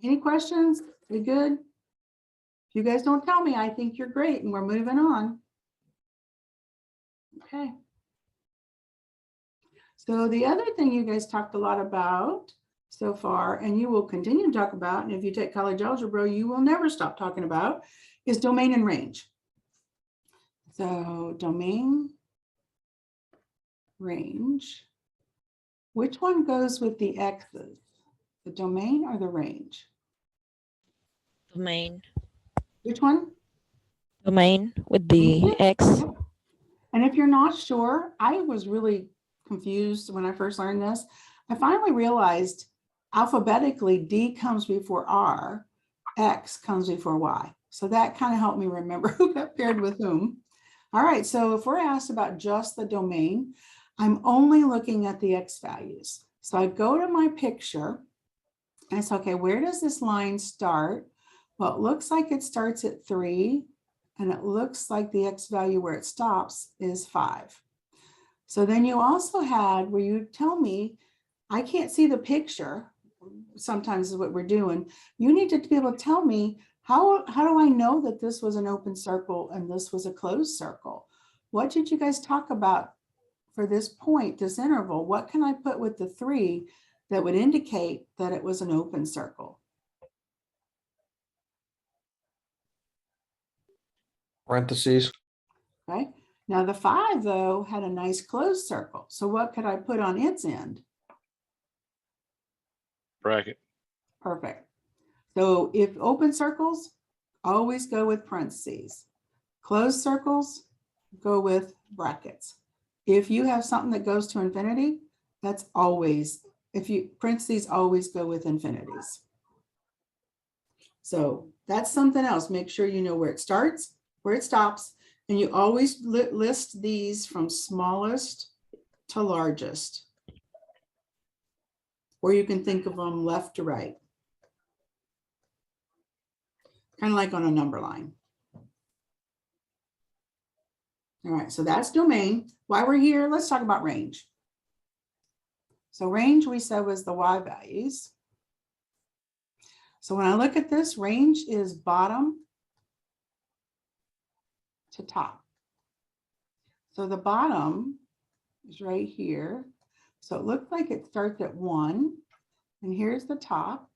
Speaker 1: Any questions? We good? If you guys don't tell me, I think you're great and we're moving on. Okay. So the other thing you guys talked a lot about so far, and you will continue to talk about, and if you take college algebra, you will never stop talking about, is domain and range. So domain, range. Which one goes with the X's? The domain or the range?
Speaker 9: Domain.
Speaker 1: Which one?
Speaker 9: Domain with the X.
Speaker 1: Yep. And if you're not sure, I was really confused when I first learned this. I finally realized alphabetically D comes before R, X comes before Y. So that kind of helped me remember who got paired with whom. All right, so if we're asked about just the domain, I'm only looking at the X values. So I go to my picture and it's okay, where does this line start? Well, it looks like it starts at 3, and it looks like the X value where it stops is 5. So then you also had where you tell me, I can't see the picture, sometimes is what we're doing. You need to be able to tell me, how do I know that this was an open circle and this was a closed circle? What did you guys talk about for this point, this interval? What can I put with the 3 that would indicate that it was an open circle?
Speaker 8: Parentheses.
Speaker 1: Okay. Now the 5 though had a nice closed circle. So what could I put on its end?
Speaker 2: Bracket.
Speaker 1: Perfect. So if open circles, always go with parentheses. Closed circles, go with brackets. If you have something that goes to infinity, that's always, parentheses always go with infinities. So that's something else. Make sure you know where it starts, where it stops, and you always list these from smallest to largest. Or you can think of them left to right. Kind of like on a number line. All right, so that's domain. While we're here, let's talk about range. So range we said was the Y values. So when I look at this, range is bottom to top. So the bottom is right here. So it looks like it starts at 1, and here's the top.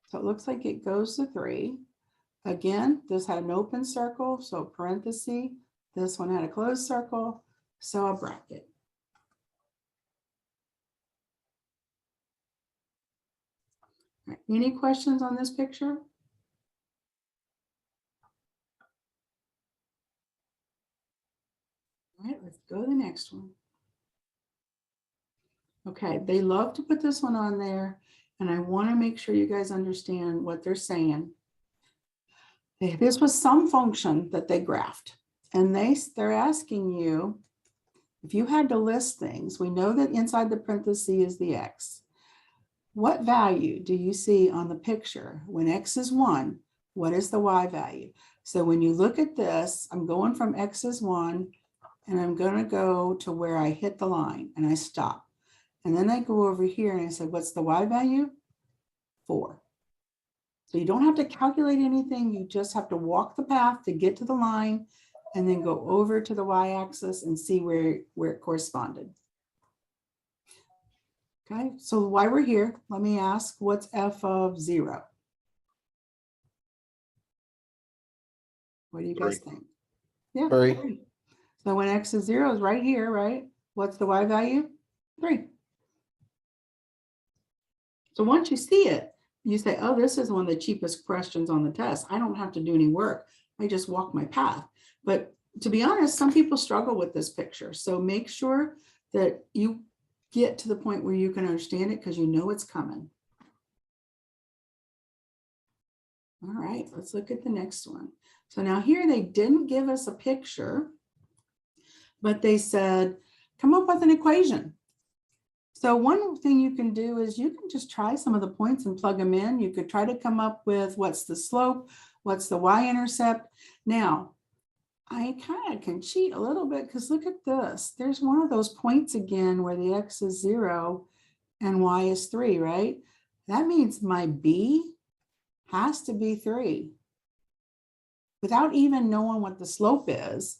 Speaker 1: So it looks like it goes to 3. Again, this had an open circle, so parenthesis. This one had a closed circle, so a bracket. Right, any questions on this picture? All right, let's go to the next one. Okay, they love to put this one on there, and I want to make sure you guys understand what they're saying. This was some function that they graphed, and they're asking you, if you had to list things, we know that inside the parenthesis is the x. What value do you see on the picture? When x is 1, what is the y value? So when you look at this, I'm going from x is 1, and I'm going to go to where I hit the line, and I stop. And then I go over here, and I say, what's the y value? 4. So you don't have to calculate anything. You just have to walk the path to get to the line, and then go over to the y-axis and see where it corresponded. Okay, so while we're here, let me ask, what's f of 0? What do you guys think? Yeah,
Speaker 8: 3.
Speaker 1: 3. So when x is 0 is right here, right? What's the y value? 3. So once you see it, you say, oh, this is one of the cheapest questions on the test. I don't have to do any work. I just walk my path. But to be honest, some people struggle with this picture. So make sure that you get to the point where you can understand it because you know it's coming. All right, let's look at the next one. So now here they didn't give us a picture, but they said, come up with an equation. So one thing you can do is you can just try some of the points and plug them in. You could try to come up with what's the slope, what's the y-intercept. Now, I kind of can cheat a little bit because look at this. There's one of those points again where the x is 0 and y is 3, right? That means my b has to be 3. Without even knowing what the slope is,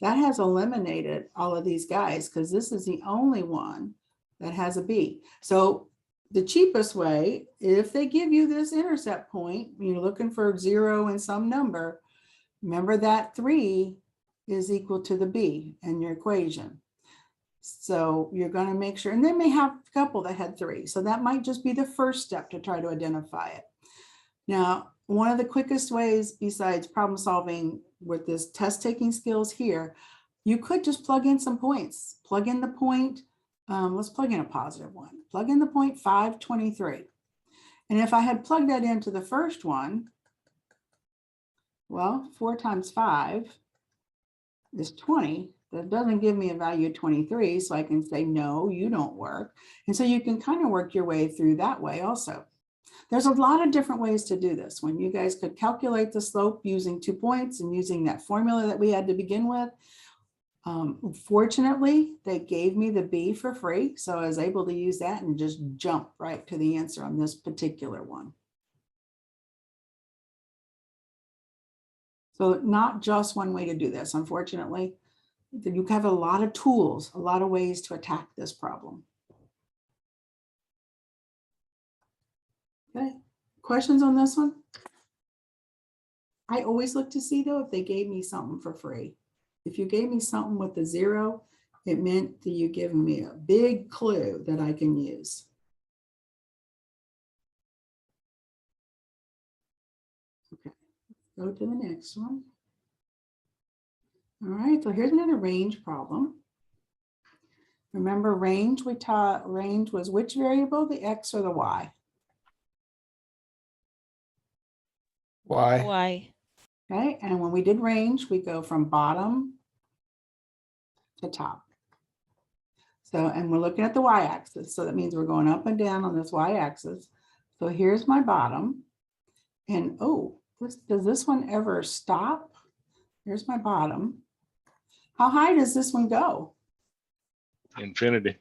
Speaker 1: that has eliminated all of these guys because this is the only one that has a b. So the cheapest way, if they give you this intercept point, you're looking for 0 and some number, remember that 3 is equal to the b in your equation. So you're going to make sure, and they may have a couple that had 3. So that might just be the first step to try to identify it. Now, one of the quickest ways besides problem solving with this test taking skills here, you could just plug in some points. Plug in the point, let's plug in a positive one. Plug in the point 523. And if I had plugged that into the first one, well, 4 times 5 is 20. That doesn't give me a value of 23, so I can say, no, you don't work. And so you can kind of work your way through that way also. There's a lot of different ways to do this. When you guys could calculate the slope using 2 points and using that formula that we had to begin with. Fortunately, they gave me the B for free, so I was able to use that and just jump right to the answer on this particular one. So not just one way to do this, unfortunately. You have a lot of tools, a lot of ways to attack this problem. Okay, questions on this one? I always look to see though if they gave me something for free. If you gave me something with a 0, it meant that you give me a big clue that I can use. Okay, go to the next one. All right, so here's another range problem. Remember range, we taught range was which variable, the x or the y?
Speaker 8: Y.
Speaker 9: Y.
Speaker 1: Okay, and when we did range, we go from bottom to top. So, and we're looking at the y-axis. So that means we're going up and down on this y-axis. So here's my bottom. And oh, does this one ever stop? Here's my bottom. How high does this one go?
Speaker 2: Infinity.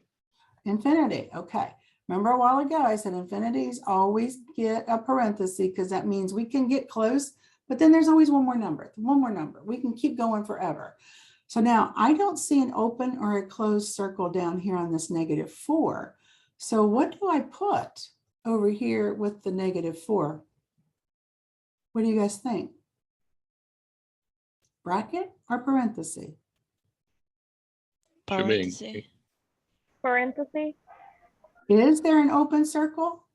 Speaker 1: Infinity, okay. Remember a while ago, I said infinities always get a parenthesis because that means we can get close, but then there's always one more number. We can keep going forever. So now I don't see an open or a closed circle down here on this -4. So what do I put over here with the -4? What do you guys think? Bracket or parenthesis?
Speaker 2: Should be
Speaker 9: Parenthesis.
Speaker 10: Parentheses.
Speaker 1: Is there an open circle?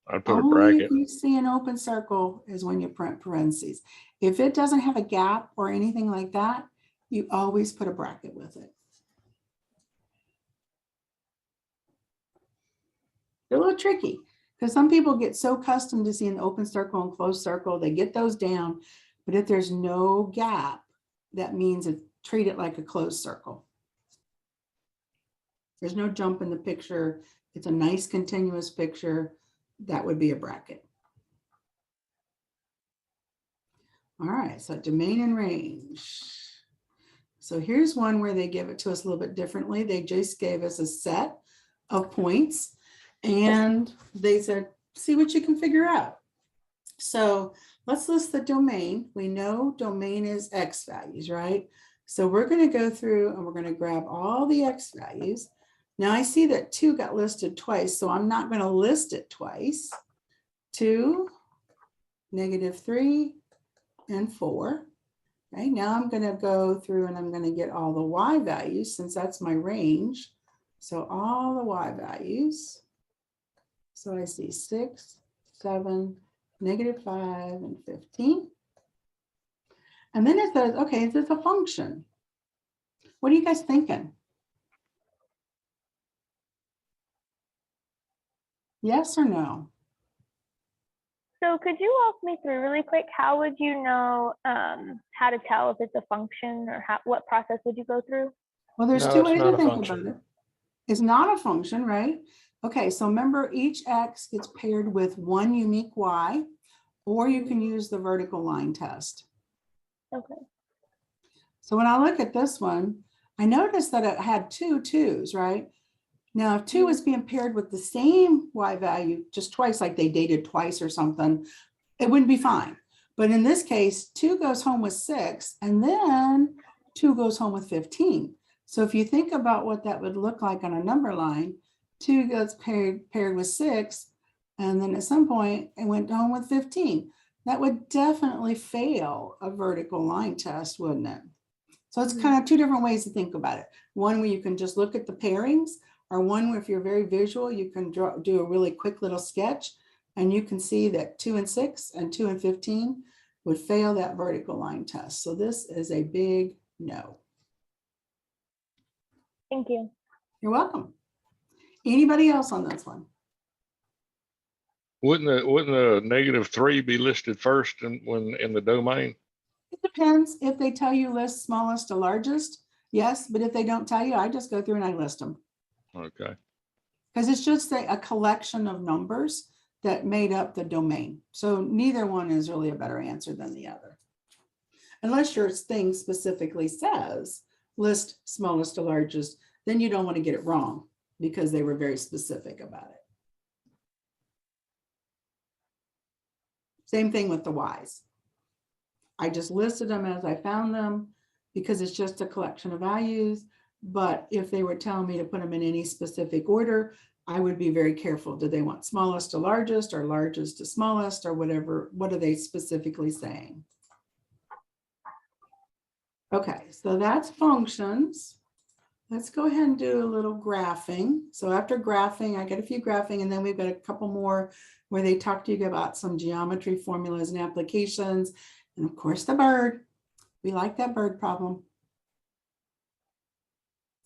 Speaker 8: I'd put a
Speaker 1: Only
Speaker 8: bracket.
Speaker 1: if you see an open circle is when you print parentheses. If it doesn't have a gap or anything like that, you always put a bracket with it. They're a little tricky because some people get so accustomed to seeing open circle and closed circle, they get those down. But if there's no gap, that means treat it like a closed circle. There's no jump in the picture. It's a nice continuous picture. That would be a bracket. All right, so domain and range. So here's one where they give it to us a little bit differently. They just gave us a set of points and they said, see what you can figure out. So let's list the domain. We know domain is X values, right? So we're going to go through and we're going to grab all the X values. Now I see that 2 got listed twice, so I'm not going to list it twice. 2, -3, and 4. Okay, now I'm going to go through and I'm going to get all the Y values since that's my range. So all the Y values. So I see 6, 7, -5, and 15. And then it says, okay, is this a function? What are you guys thinking? Yes or no?
Speaker 10: So could you walk me through really quick? How would you know how to tell if it's a function, or what process would you go through?
Speaker 1: Well, there's
Speaker 8: No,
Speaker 1: 2
Speaker 8: it's
Speaker 1: ways
Speaker 8: not
Speaker 1: to
Speaker 8: a
Speaker 1: think
Speaker 8: function.
Speaker 1: about it. It's not a function, right? Okay, so remember each X gets paired with one unique Y, or you can use the vertical line test.
Speaker 10: Okay.
Speaker 1: So when I look at this one, I noticed that it had 2 2s, right? Now, if 2 is being paired with the same Y value just twice, like they dated twice or something, it wouldn't be fine. But in this case, 2 goes home with 6, and then 2 goes home with 15. So if you think about what that would look like on a number line, 2 gets paired with 6, and then at some point it went home with 15. That would definitely fail a vertical line test, wouldn't it? So it's kind of 2 different ways to think about it. One where you can just look at the pairings, or one where if you're very visual, you can do a really quick little sketch, and you can see that 2 and 6 and 2 and 15 would fail that vertical line test. So this is a big no.
Speaker 10: Thank you.
Speaker 1: You're welcome. Anybody else on this one?
Speaker 8: Wouldn't the -3 be listed first when in the domain?
Speaker 1: It depends. If they tell you list smallest to largest, yes. But if they don't tell you, I just go through and I list them.
Speaker 8: Okay.
Speaker 1: Because it's just a collection of numbers that made up the domain. So neither one is really a better answer than the other. Unless your thing specifically says list smallest to largest, then you don't want to get it wrong because they were very specific about it. Same thing with the Y's. I just listed them as I found them because it's just a collection of values. But if they were telling me to put them in any specific order, I would be very careful. Do they want smallest to largest or largest to smallest or whatever? What are they specifically saying? Okay, so that's functions. Let's go ahead and do a little graphing. So after graphing, I get a few graphing, and then we've got a couple more where they talk to you about some geometry formulas and applications. And of course, the bird. We like that bird problem.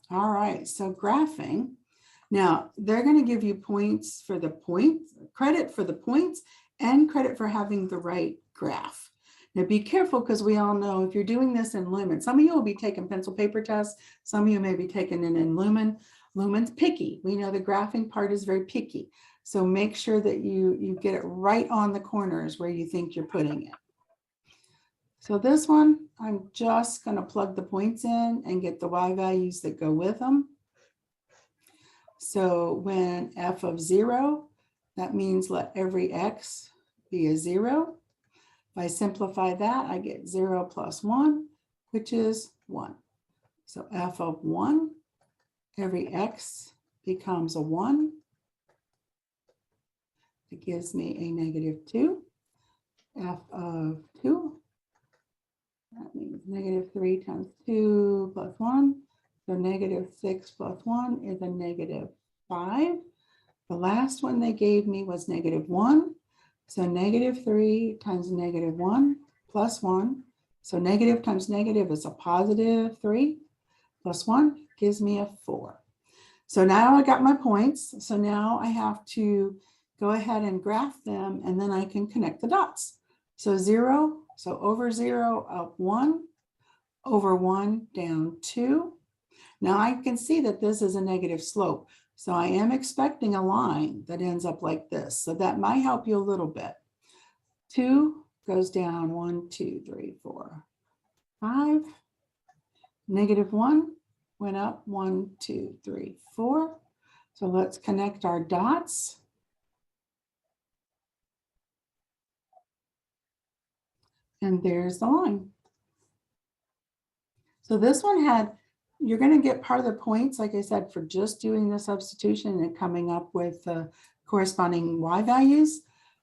Speaker 1: All right, so graphing. Now, they're going to give you points for the points, credit for the points, and credit for having the right graph. Now, be careful because we all know if you're doing this in Lumen, some of you will be taking pencil paper tests, some of you may be taking it in Lumen. Lumen's picky. We know the graphing part is very picky. So make sure that you get it right on the corners where you think you're putting it. So this one, I'm just going to plug the points in and get the Y values that go with them. So when f of 0, that means let every x be a 0. If I simplify that, I get 0 plus 1, which is 1. So f of 1, every x becomes a 1. It gives me a -2. F of 2, that means -3 times 2 plus 1. So -6 plus 1 is a -5. The last one they gave me was -1. So -3 times -1 plus 1. So negative times negative is a +3 plus 1 gives me a 4. So now I got my points. So now I have to go ahead and graph them, and then I can connect the dots. So 0, so over 0, up 1, over 1, down 2. Now I can see that this is a negative slope. So I am expecting a line that ends up like this. So that might help you a little bit. 2 goes down 1, 2, 3, 4, 5. -1 went up 1, 2, 3, 4. So let's connect our dots. And there's the line. So this one had, you're going to get part of the points, like I said, for just doing the substitution and coming up with the corresponding y values.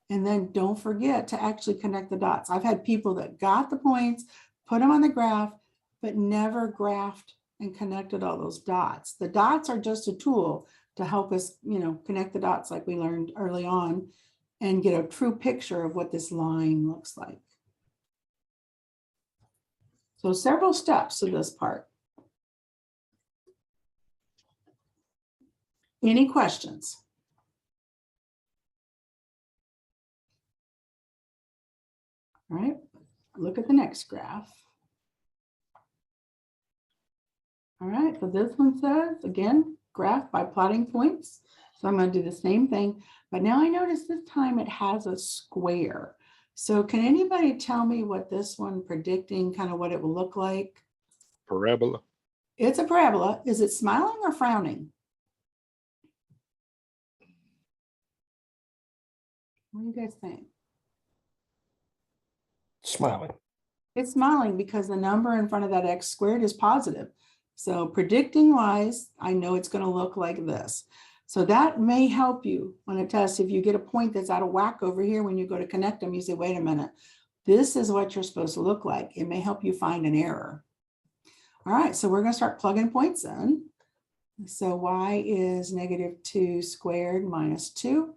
Speaker 1: And then don't forget to actually connect the dots. I've had people that got the points, put them on the graph, but never graphed and connected all those dots. The dots are just a tool to help us, connect the dots like we learned early on and get a true picture of what this line looks like. So several steps to this part. Any questions? All right, look at the next graph. All right, so this one says, again, graph by plotting points. So I'm going to do the same thing, but now I notice this time it has a square. So can anybody tell me what this one predicting, kind of what it will look like?
Speaker 8: Parabola.
Speaker 1: It's a parabola. Is it smiling or frowning? What do you guys think?
Speaker 11: Smiling.
Speaker 1: It's smiling because the number in front of that x squared is positive. So predicting wise, I know it's going to look like this. So that may help you on a test. If you get a point that's out of whack over here, when you go to connect them, you say, wait a minute, this is what you're supposed to look like. It may help you find an error. All right, so we're going to start plugging points in. So y is -2 squared minus 2.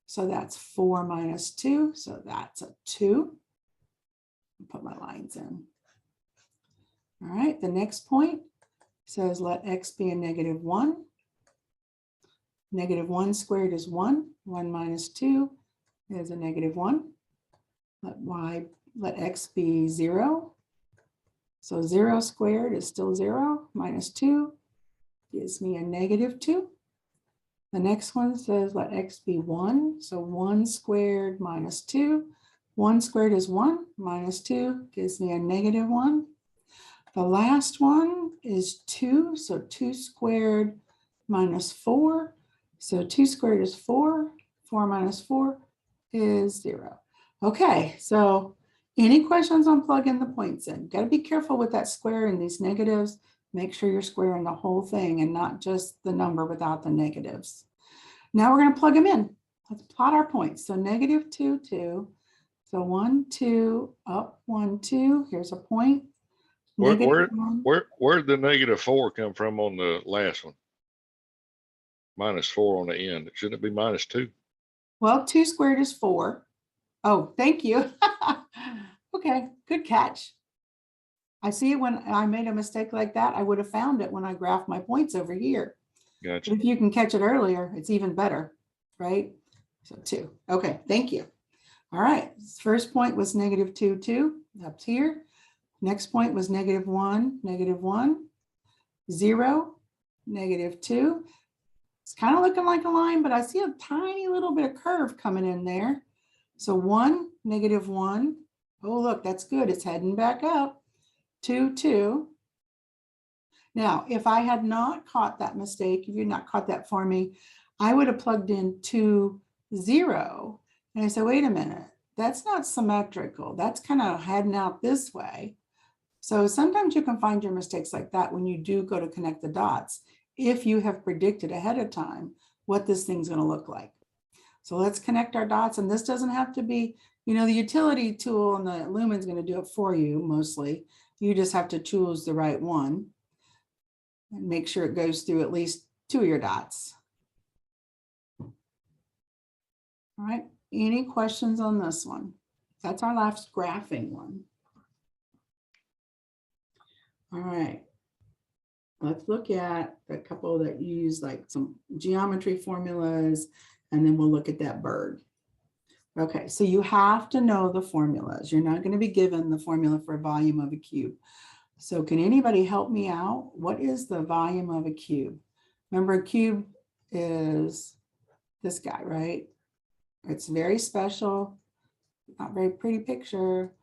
Speaker 1: So that's 4 minus 2. So that's a 2. Put my lines in. All right, the next point says let x be a -1. -1 squared is 1. 1 minus 2 is a -1. Let x be 0. So 0 squared is still 0. Minus 2 gives me a -2. The next one says let x be 1. So 1 squared minus 2. 1 squared is 1. Minus 2 gives me a -1. The last one is 2. So 2 squared minus 4. So 2 squared is 4. 4 minus 4 is 0. Okay, so any questions on plugging the points in? Got to be careful with that square and these negatives. Make sure you're squaring the whole thing and not just the number without the negatives. Now we're going to plug them in. Let's plot our points. So -2, 2. So 1, 2, up 1, 2. Here's a point.
Speaker 8: Where did the -4 come from on the last one? -4 on the end. Shouldn't it be -2?
Speaker 1: Well, 2 squared is 4. Oh, thank you. Okay, good catch. I see it when I made a mistake like that. I would have found it when I graphed my points over here.
Speaker 8: Gotcha.
Speaker 1: If you can catch it earlier, it's even better, right? So 2. Okay, thank you. All right, first point was -2, 2 up here. Next point was -1, -1, 0, -2. It's kind of looking like a line, but I see a tiny little bit of curve coming in there. So 1, -1. Oh, look, that's good. It's heading back up. 2, 2. Now, if I had not caught that mistake, if you'd not caught that for me, I would have plugged in 2, 0. And I said, wait a minute, that's not symmetrical. That's kind of heading out this way. So sometimes you can find your mistakes like that when you do go to connect the dots, if you have predicted ahead of time what this thing's going to look like. So let's connect our dots. And this doesn't have to be, the utility tool and the Lumen's going to do it for you mostly. You just have to choose the right one and make sure it goes through at least 2 of your dots. All right, any questions on this one? That's our last graphing one. All right. Let's look at a couple that use like some geometry formulas, and then we'll look at that bird. Okay, so you have to know the formulas. You're not going to be given the formula for a volume of a cube. So can anybody help me out? What is the volume of a cube? Remember, a cube is this guy, right? It's very special, not very pretty picture.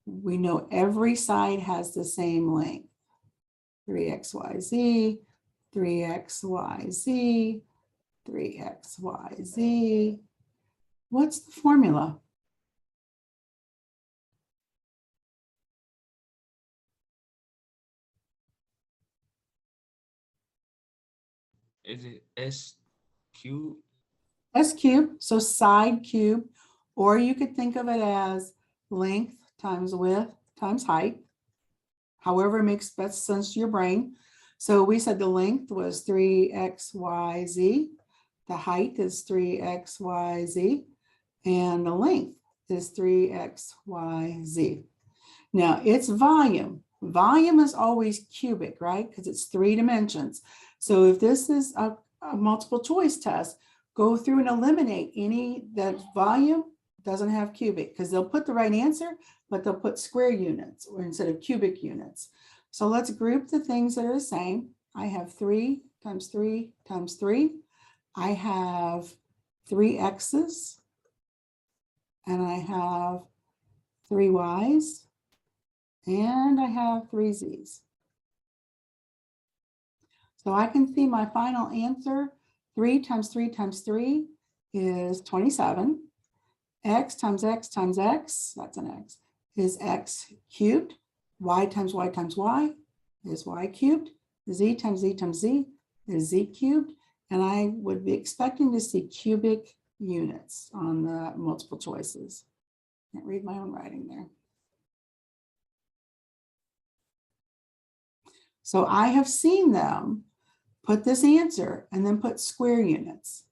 Speaker 1: We know every side has the same length. 3xyz, 3xyz, 3xyz. What's the formula?
Speaker 5: Is it S cube?
Speaker 1: S cube, so side cube, or you could think of it as length times width times height, however it makes best sense to your brain. So we said the length was 3xyz, the height is 3xyz, and the length is 3xyz. Now it's volume. Volume is always cubic, right? Because it's 3 dimensions. So if this is a multiple choice test, go through and eliminate any that volume doesn't have cubic, because they'll put the right answer, but they'll put square units or instead of cubic units. So let's group the things that are the same. I have 3 times 3 times 3. I have 3 x's, and I have 3 y's, and I have 3 z's. So I can see my final answer, 3 times 3 times 3 is 27. X times x times x, that's an x, is x cubed. Y times y times y is y cubed. Z times z times z is z cubed. And I would be expecting to see cubic units on the multiple choices. Can't read my own writing there. So I have seen them put this answer and then put square units.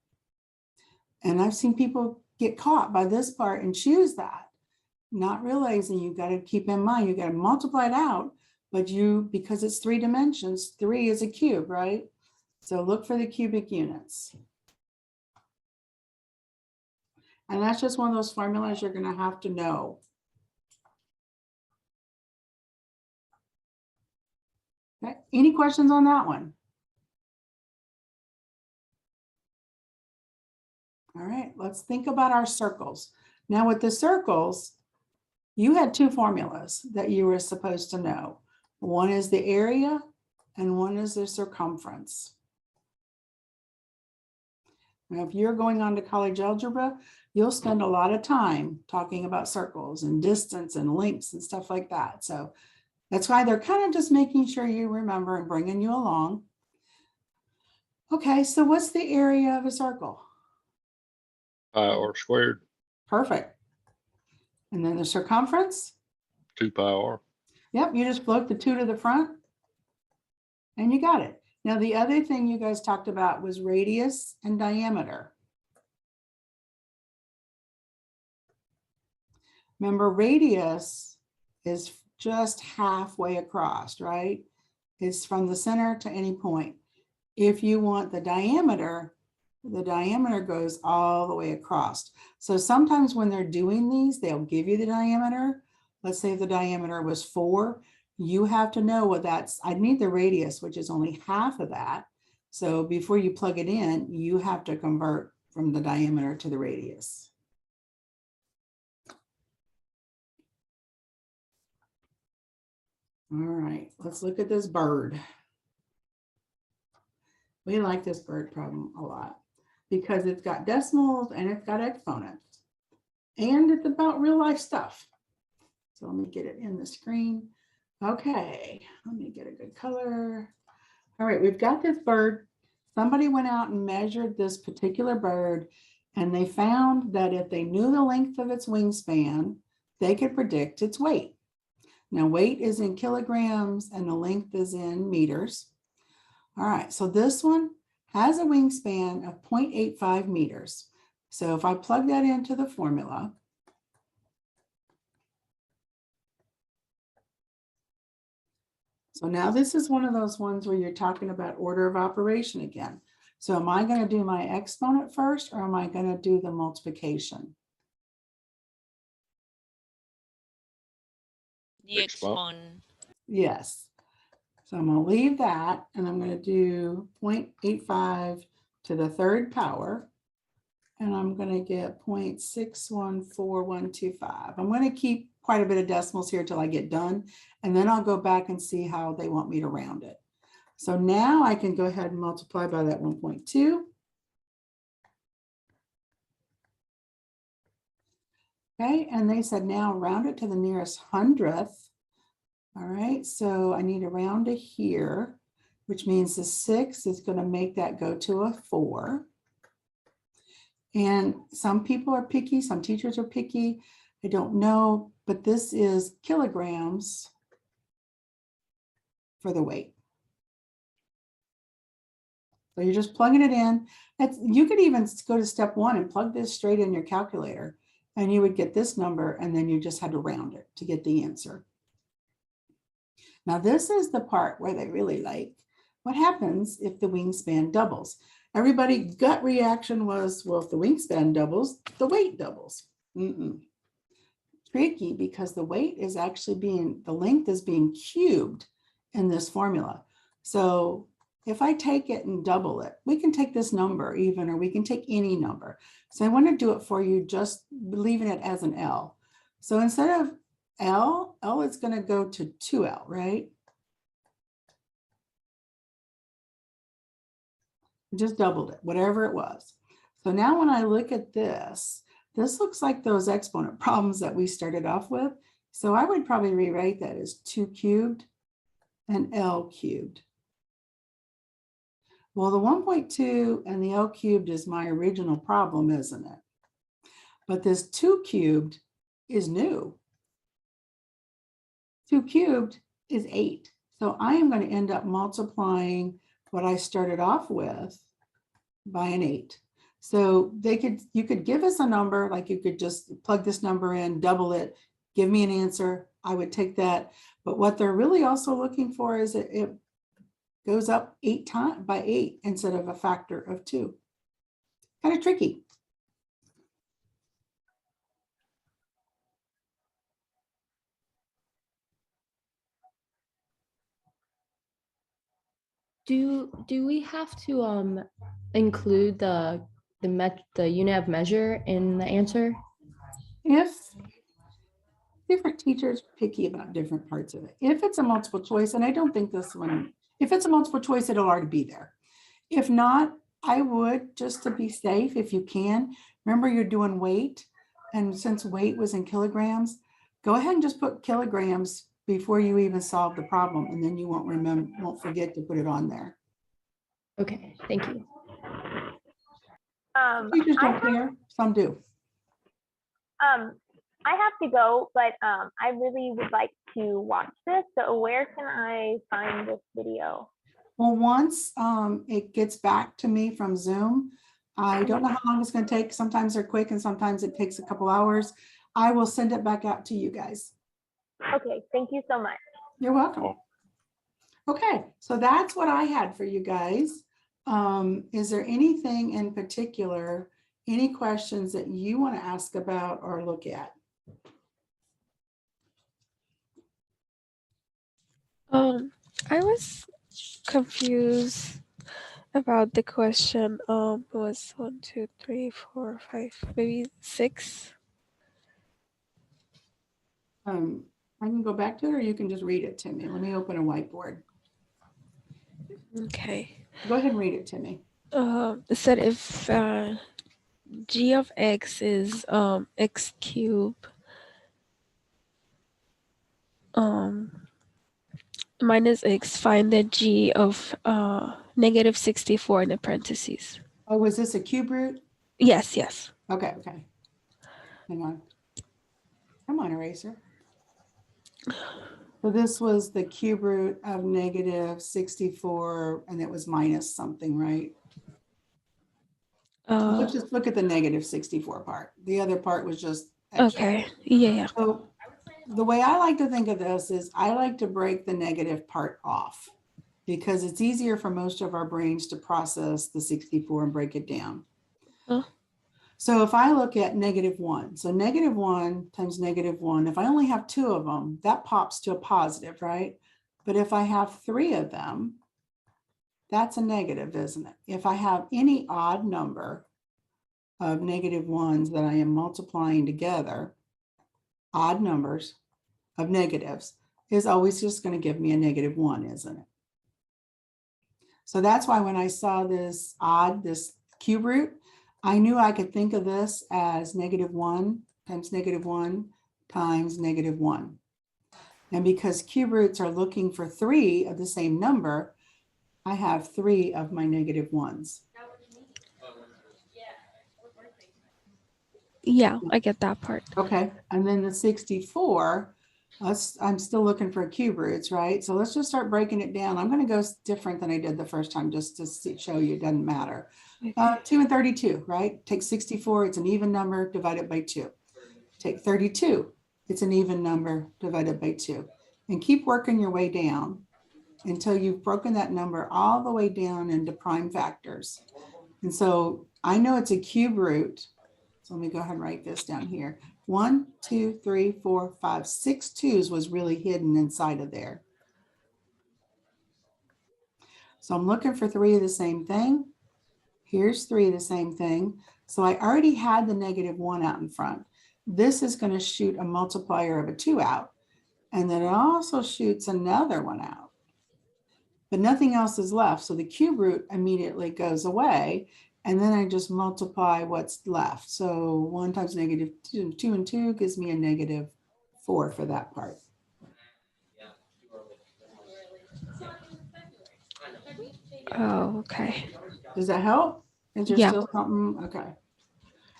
Speaker 1: And I've seen people get caught by this part and choose that, not realizing you got to keep in mind, you got to multiply it out, but because it's 3 dimensions, 3 is a cube, right? So look for the cubic units. And that's just one of those formulas you're going to have to know. Okay. Any questions on that one? All right, let's think about our circles. Now with the circles, you had 2 formulas that you were supposed to know. One is the area and one is the circumference. Now, if you're going on to college algebra, you'll spend a lot of time talking about circles and distance and lengths and stuff like that. So that's why they're kind of just making sure you remember and bringing you along. Okay, so what's the area of a circle?
Speaker 8: Pi r squared,
Speaker 1: Perfect. And then the circumference?
Speaker 8: 2 pi r.
Speaker 1: Yep, you just float the 2 to the front and you got it. Now, the other thing you guys talked about was radius and diameter. Remember, radius is just halfway across, right? It's from the center to any point. If you want the diameter goes all the way across. So sometimes when they're doing these, they'll give you the diameter. Let's say if the diameter was 4, you have to know what that's, I need the radius, which is only half of that. So before you plug it in, you have to convert from the diameter to the radius. All right, let's look at this bird. We like this bird problem a lot because it's got decimals and it's got exponents and it's about real life stuff. So let me get it in the screen. Okay, let me get a good color. All right, we've got this bird. Somebody went out and measured this particular bird and they found that if they knew the length of its wingspan, they could predict its weight. Now, weight is in kilograms and the length is in meters. All right, so this one has a wingspan of 0.85 meters. So if I plug that into the formula, so now this is one of those ones where you're talking about order of operation again. So am I going to do my exponent first, or am I going to do the multiplication?
Speaker 9: The
Speaker 8: Exponent.
Speaker 9: exponent.
Speaker 1: Yes. So I'm going to leave that, and I'm going to do 0.85 to the third power. And I'm going to get 0.614125. I'm going to keep quite a bit of decimals here till I get done, and then I'll go back and see how they want me to round it. So now I can go ahead and multiply by that 1.2. Okay, and they said now round it to the nearest hundredth. All right, so I need to round to here, which means the 6 is going to make that go to a 4. And some people are picky, some teachers are picky. I don't know, but this is kilograms for the weight. So you're just plugging it in. You could even go to step 1 and plug this straight in your calculator, and you would get this number, and then you just had to round it to get the answer. Now this is the part where they really like, what happens if the wingspan doubles? Everybody gut reaction was, well, if the wingspan doubles, the weight doubles. Tricky, because the weight is actually the length is being cubed in this formula. So if I take it and double it, we can take this number even, or we can take any number. So I want to do it for you, just leaving it as an L. So instead of L is going to go to 2L, right? Just doubled it, whatever it was. So now when I look at this, this looks like those exponent problems that we started off with. So I would probably rewrite that as 2 cubed and L cubed. Well, the 1.2 and the L cubed is my original problem, isn't it? But this 2 cubed is new. 2 cubed is 8. So I am going to end up multiplying what I started off with by an 8. So you could give us a number, like you could just plug this number in, double it, give me an answer. I would take that. But what they're really also looking for is it goes up 8 times by 8 instead of a factor of 2. Kind of tricky.
Speaker 11: Do we have to include the unit of measure in the answer?
Speaker 1: If different teachers are picky about different parts of it. If it's a multiple choice, and I don't think this one, if it's a multiple choice, it'll already be there. If not, I would, just to be safe, if you can, remember you're doing weight. And since weight was in kilograms, go ahead and just put kilograms before you even solve the problem. And then you won't forget to put it on there.
Speaker 11: Okay, thank you.
Speaker 1: Teachers don't care, some do.
Speaker 10: I have to go, but I really would like to watch this. So where can I find this video?
Speaker 1: Well, once it gets back to me from Zoom, I don't know how long it's going to take. Sometimes they're quick and sometimes it takes a couple hours. I will send it back out to you guys.
Speaker 10: Okay, thank you so much.
Speaker 1: You're welcome. Okay, so that's what I had for you guys. Is there anything in particular, any questions that you want to ask about or look at?
Speaker 3: I was confused about the question. It was 1, 2, 3, 4, 5, maybe 6.
Speaker 1: I can go back to it, or you can just read it to me. Let me open a whiteboard.
Speaker 3: Okay.
Speaker 1: Go ahead and read it to me.
Speaker 3: It said if g of x is x cubed minus x, find the g of negative 64 in the parentheses.
Speaker 1: Oh, was this a cube root?
Speaker 3: Yes, yes.
Speaker 1: Okay, okay. Hang on. Come on, eraser. So this was the cube root of negative 64, and it was minus something, right? Let's just look at the negative 64 part. The other part was just extra.
Speaker 3: Okay. Yeah.
Speaker 1: So the way I like to think of this is I like to break the negative part off because it's easier for most of our brains to process the 64 and break it down.
Speaker 3: Huh?
Speaker 1: So if I look at -1, so -1 times -1, if I only have 2 of them, that pops to a positive, right? But if I have 3 of them, that's a negative, isn't it? If I have any odd number of -1s that I am multiplying together, odd numbers of negatives is always just going to give me a -1, isn't it? So that's why when I saw this cube root, I knew I could think of this as -1 times -1 times -1. And because cube roots are looking for 3 of the same number, I have 3 of my -1s.
Speaker 3: Yeah, I get that part.
Speaker 1: Okay, and then the 64, I'm still looking for cube roots, right? So let's just start breaking it down. I'm going to go different than I did the first time just to show you it doesn't matter. 2 and 32, right? Take 64, it's an even number, divided by 2. Take 32, it's an even number, divided by 2. And keep working your way down until you've broken that number all the way down into prime factors. And so I know it's a cube root. So let me go ahead and write this down here. 1, 2, 3, 4, 5, 6 2s was really hidden inside of there. So I'm looking for 3 of the same thing. Here's 3 of the same thing. So I already had the -1 out in front. This is going to shoot a multiplier of a 2 out. And then it also shoots another one out. But nothing else is left. So the cube root immediately goes away. And then I just multiply what's left. So 1 times -2, 2 and 2 gives me a -4 for that part.
Speaker 3: Oh, okay.
Speaker 1: Does that help? Is there
Speaker 3: Yeah.
Speaker 1: still something? Okay.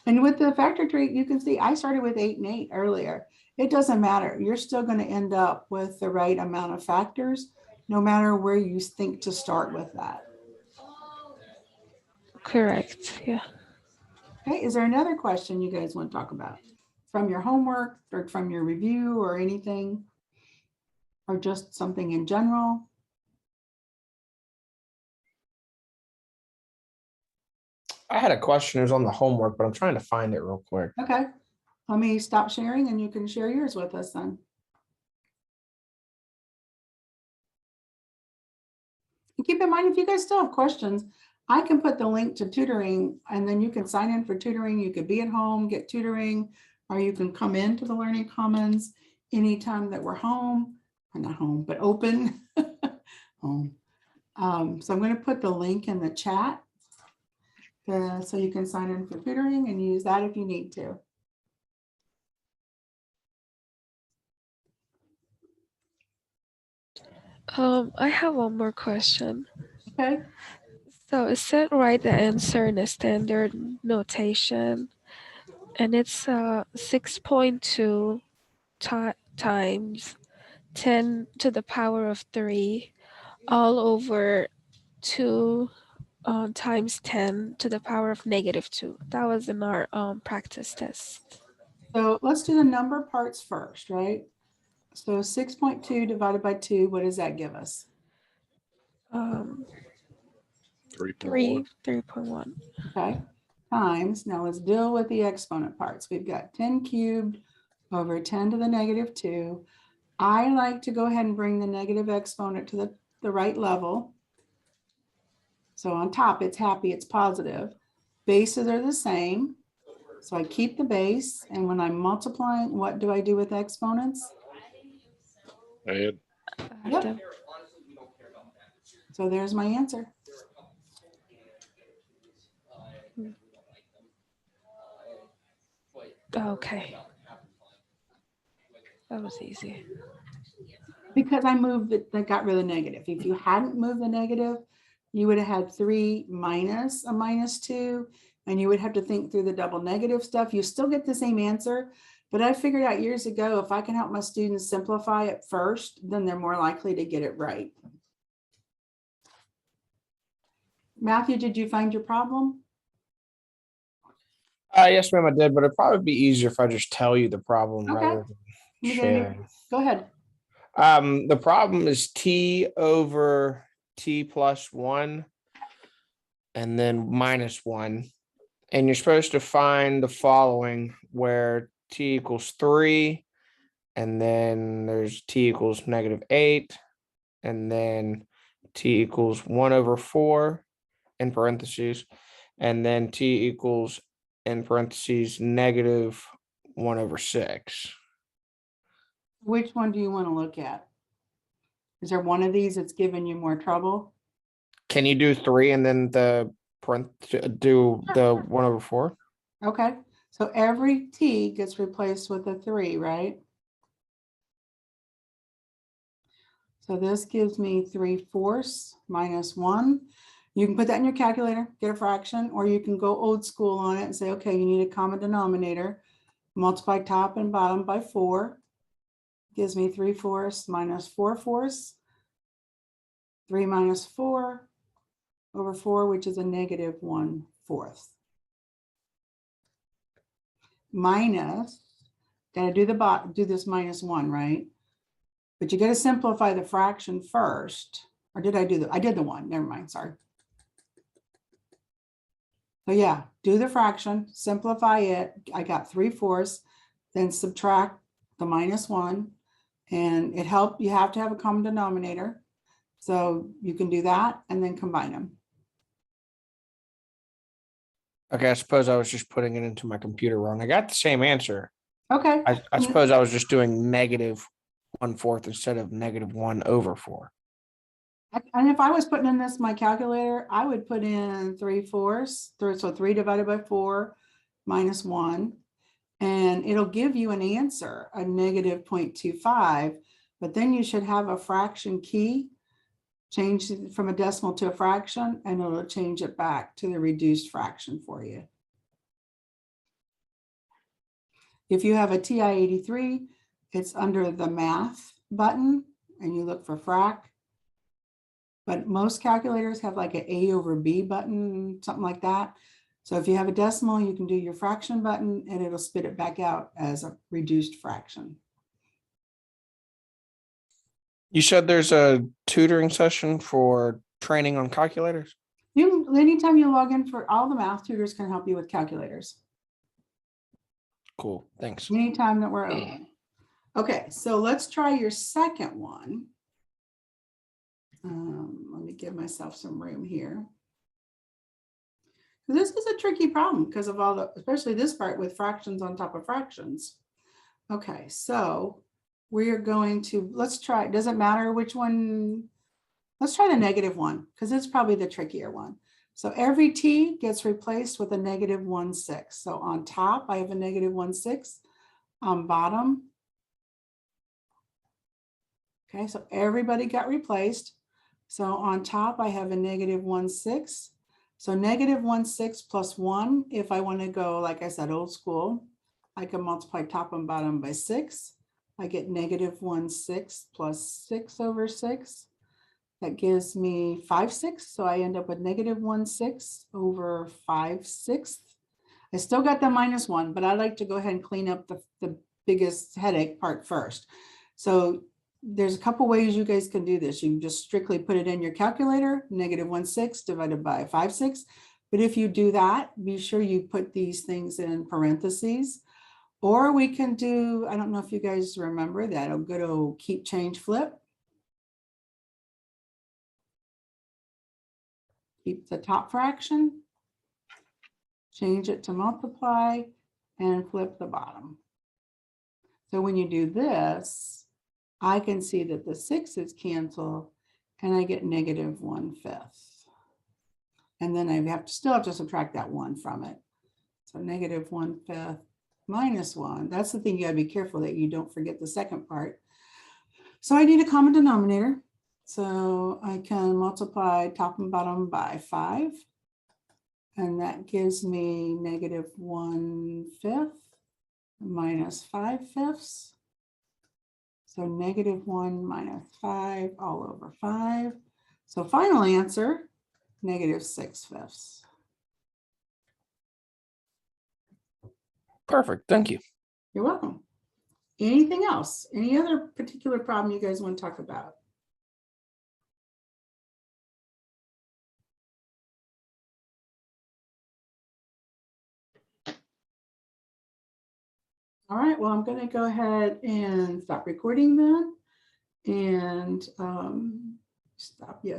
Speaker 1: And with the factor tree, you can see I started with 8 and 8 earlier. It doesn't matter. You're still going to end up with the right amount of factors, no matter where you think to start with that.
Speaker 3: Correct. Yeah.
Speaker 1: Okay, is there another question you guys want to talk about from your homework or from your review or anything? Or just something in general?
Speaker 12: I had a question. It was on the homework, but I'm trying to find it real quick.
Speaker 1: Okay, let me stop sharing and you can share yours with us then. And keep in mind, if you guys still have questions, I can put the link to tutoring and then you can sign in for tutoring. You could be at home, get tutoring, or you can come into the Learning Commons anytime that we're home, or not home, but open. Home. So I'm going to put the link in the chat so you can sign in for tutoring and use that if you need to.
Speaker 3: I have one more question.
Speaker 1: Okay.
Speaker 3: So it said write the answer in a standard notation, and it's 6.2 times 10 to the power of 3 all over 2 times 10 to the power of -2. That was in our practice test.
Speaker 1: So let's do the number parts first, right? So 6.2 divided by 2, what does that give us?
Speaker 3: 3.1.
Speaker 1: Okay, times, now let's deal with the exponent parts. We've got 10 cubed over 10 to the -2. I like to go ahead and bring the negative exponent to the right level. So on top, it's happy, it's positive. Bases are the same. So I keep the base, and when I'm multiplying, what do I do with exponents?
Speaker 8: Add.
Speaker 1: Yep. So there's my answer.
Speaker 3: Okay. That was easy.
Speaker 1: Because I moved it, that got rid of the negative. If you hadn't moved the negative, you would have had 3 minus a -2, and you would have to think through the double negative stuff. You still get the same answer, but I figured out years ago, if I can help my students simplify it first, then they're more likely to get it right. Matthew, did you find your problem?
Speaker 12: Yes, ma'am, I did, but it'd probably be easier if I just tell you the problem
Speaker 1: Okay.
Speaker 12: rather than
Speaker 1: You get any-
Speaker 12: sharing.
Speaker 1: Go ahead.
Speaker 12: The problem is t over t plus 1 and then minus 1. And you're supposed to find the following where t equals 3, and then there's t equals -8, and then t equals 1 over 4 in parentheses, and then t equals in parentheses -1 over 6.
Speaker 1: Which one do you want to look at? Is there one of these that's giving you more trouble?
Speaker 12: Can you do 3 and then do the 1 over 4?
Speaker 1: Okay, so every t gets replaced with a 3, right? So this gives me 3/4 minus 1. You can put that in your calculator, get a fraction, or you can go old school on it and say, okay, you need a common denominator. Multiply top and bottom by 4. Gives me 3/4 minus 4/4. 3 minus 4 over 4, which is a -1/4. Minus, gotta do this minus 1, right? But you got to simplify the fraction first. Or did I do I did the 1, never mind, sorry. So yeah, do the fraction, simplify it. I got 3/4, then subtract the -1, and it helped. You have to have a common denominator. So you can do that and then combine them.
Speaker 12: Okay, I suppose I was just putting it into my computer wrong. I got the same answer.
Speaker 1: Okay.
Speaker 12: I suppose I was just doing -1/4 instead of -1 over 4.
Speaker 1: And if I was putting in this my calculator, I would put in 3/4. So 3 divided by 4 minus 1. And it'll give you an answer, a -0.25. But then you should have a fraction key. Change it from a decimal to a fraction, and it'll change it back to the reduced fraction for you. If you have a TI-83, it's under the math button and you look for frac. But most calculators have like an A over B button, something like that. So if you have a decimal, you can do your fraction button and it'll spit it back out as a reduced fraction.
Speaker 12: You said there's a tutoring session for training on calculators?
Speaker 1: Anytime you log in, for all the math tutors can help you with calculators.
Speaker 12: Cool, thanks.
Speaker 1: Anytime that we're open. Okay, so let's try your second one. Let me give myself some room here. This is a tricky problem because of all the, especially this part with fractions on top of fractions. Okay, so we are going to, let's try, does it matter which one? Let's try the -1 because it's probably the trickier one. So every t gets replaced with a -1/6. So on top, I have a -1/6. On bottom, okay, so everybody got replaced. So on top, I have a -1/6. So -1/6 plus 1, if I want to go, like I said, old school, I can multiply top and bottom by 6. I get -1/6 plus 6 over 6. That gives me 5/6. So I end up with -1/6 over 5/6. I still got the -1, but I like to go ahead and clean up the biggest headache part first. So there's a couple ways you guys can do this. You can just strictly put it in your calculator, -1/6 divided by 5/6. But if you do that, be sure you put these things in parentheses. Or we can do, I don't know if you guys remember that, a good old keep change flip. Keep the top fraction, change it to multiply, and flip the bottom. So when you do this, I can see that the 6's cancel and I get -1/5. And then I still have to subtract that 1 from it. So -1/5 minus 1. That's the thing, you gotta be careful that you don't forget the second part. So I need a common denominator. So I can multiply top and bottom by 5. And that gives me -1/5 minus 5/5. So -1 minus 5 all over 5. So final answer, -6/5.
Speaker 12: Perfect. Thank you.
Speaker 1: You're welcome. Anything else? Any other particular problem you guys want to talk about? All right, well, I'm going to go ahead and stop recording then and stop. Yes.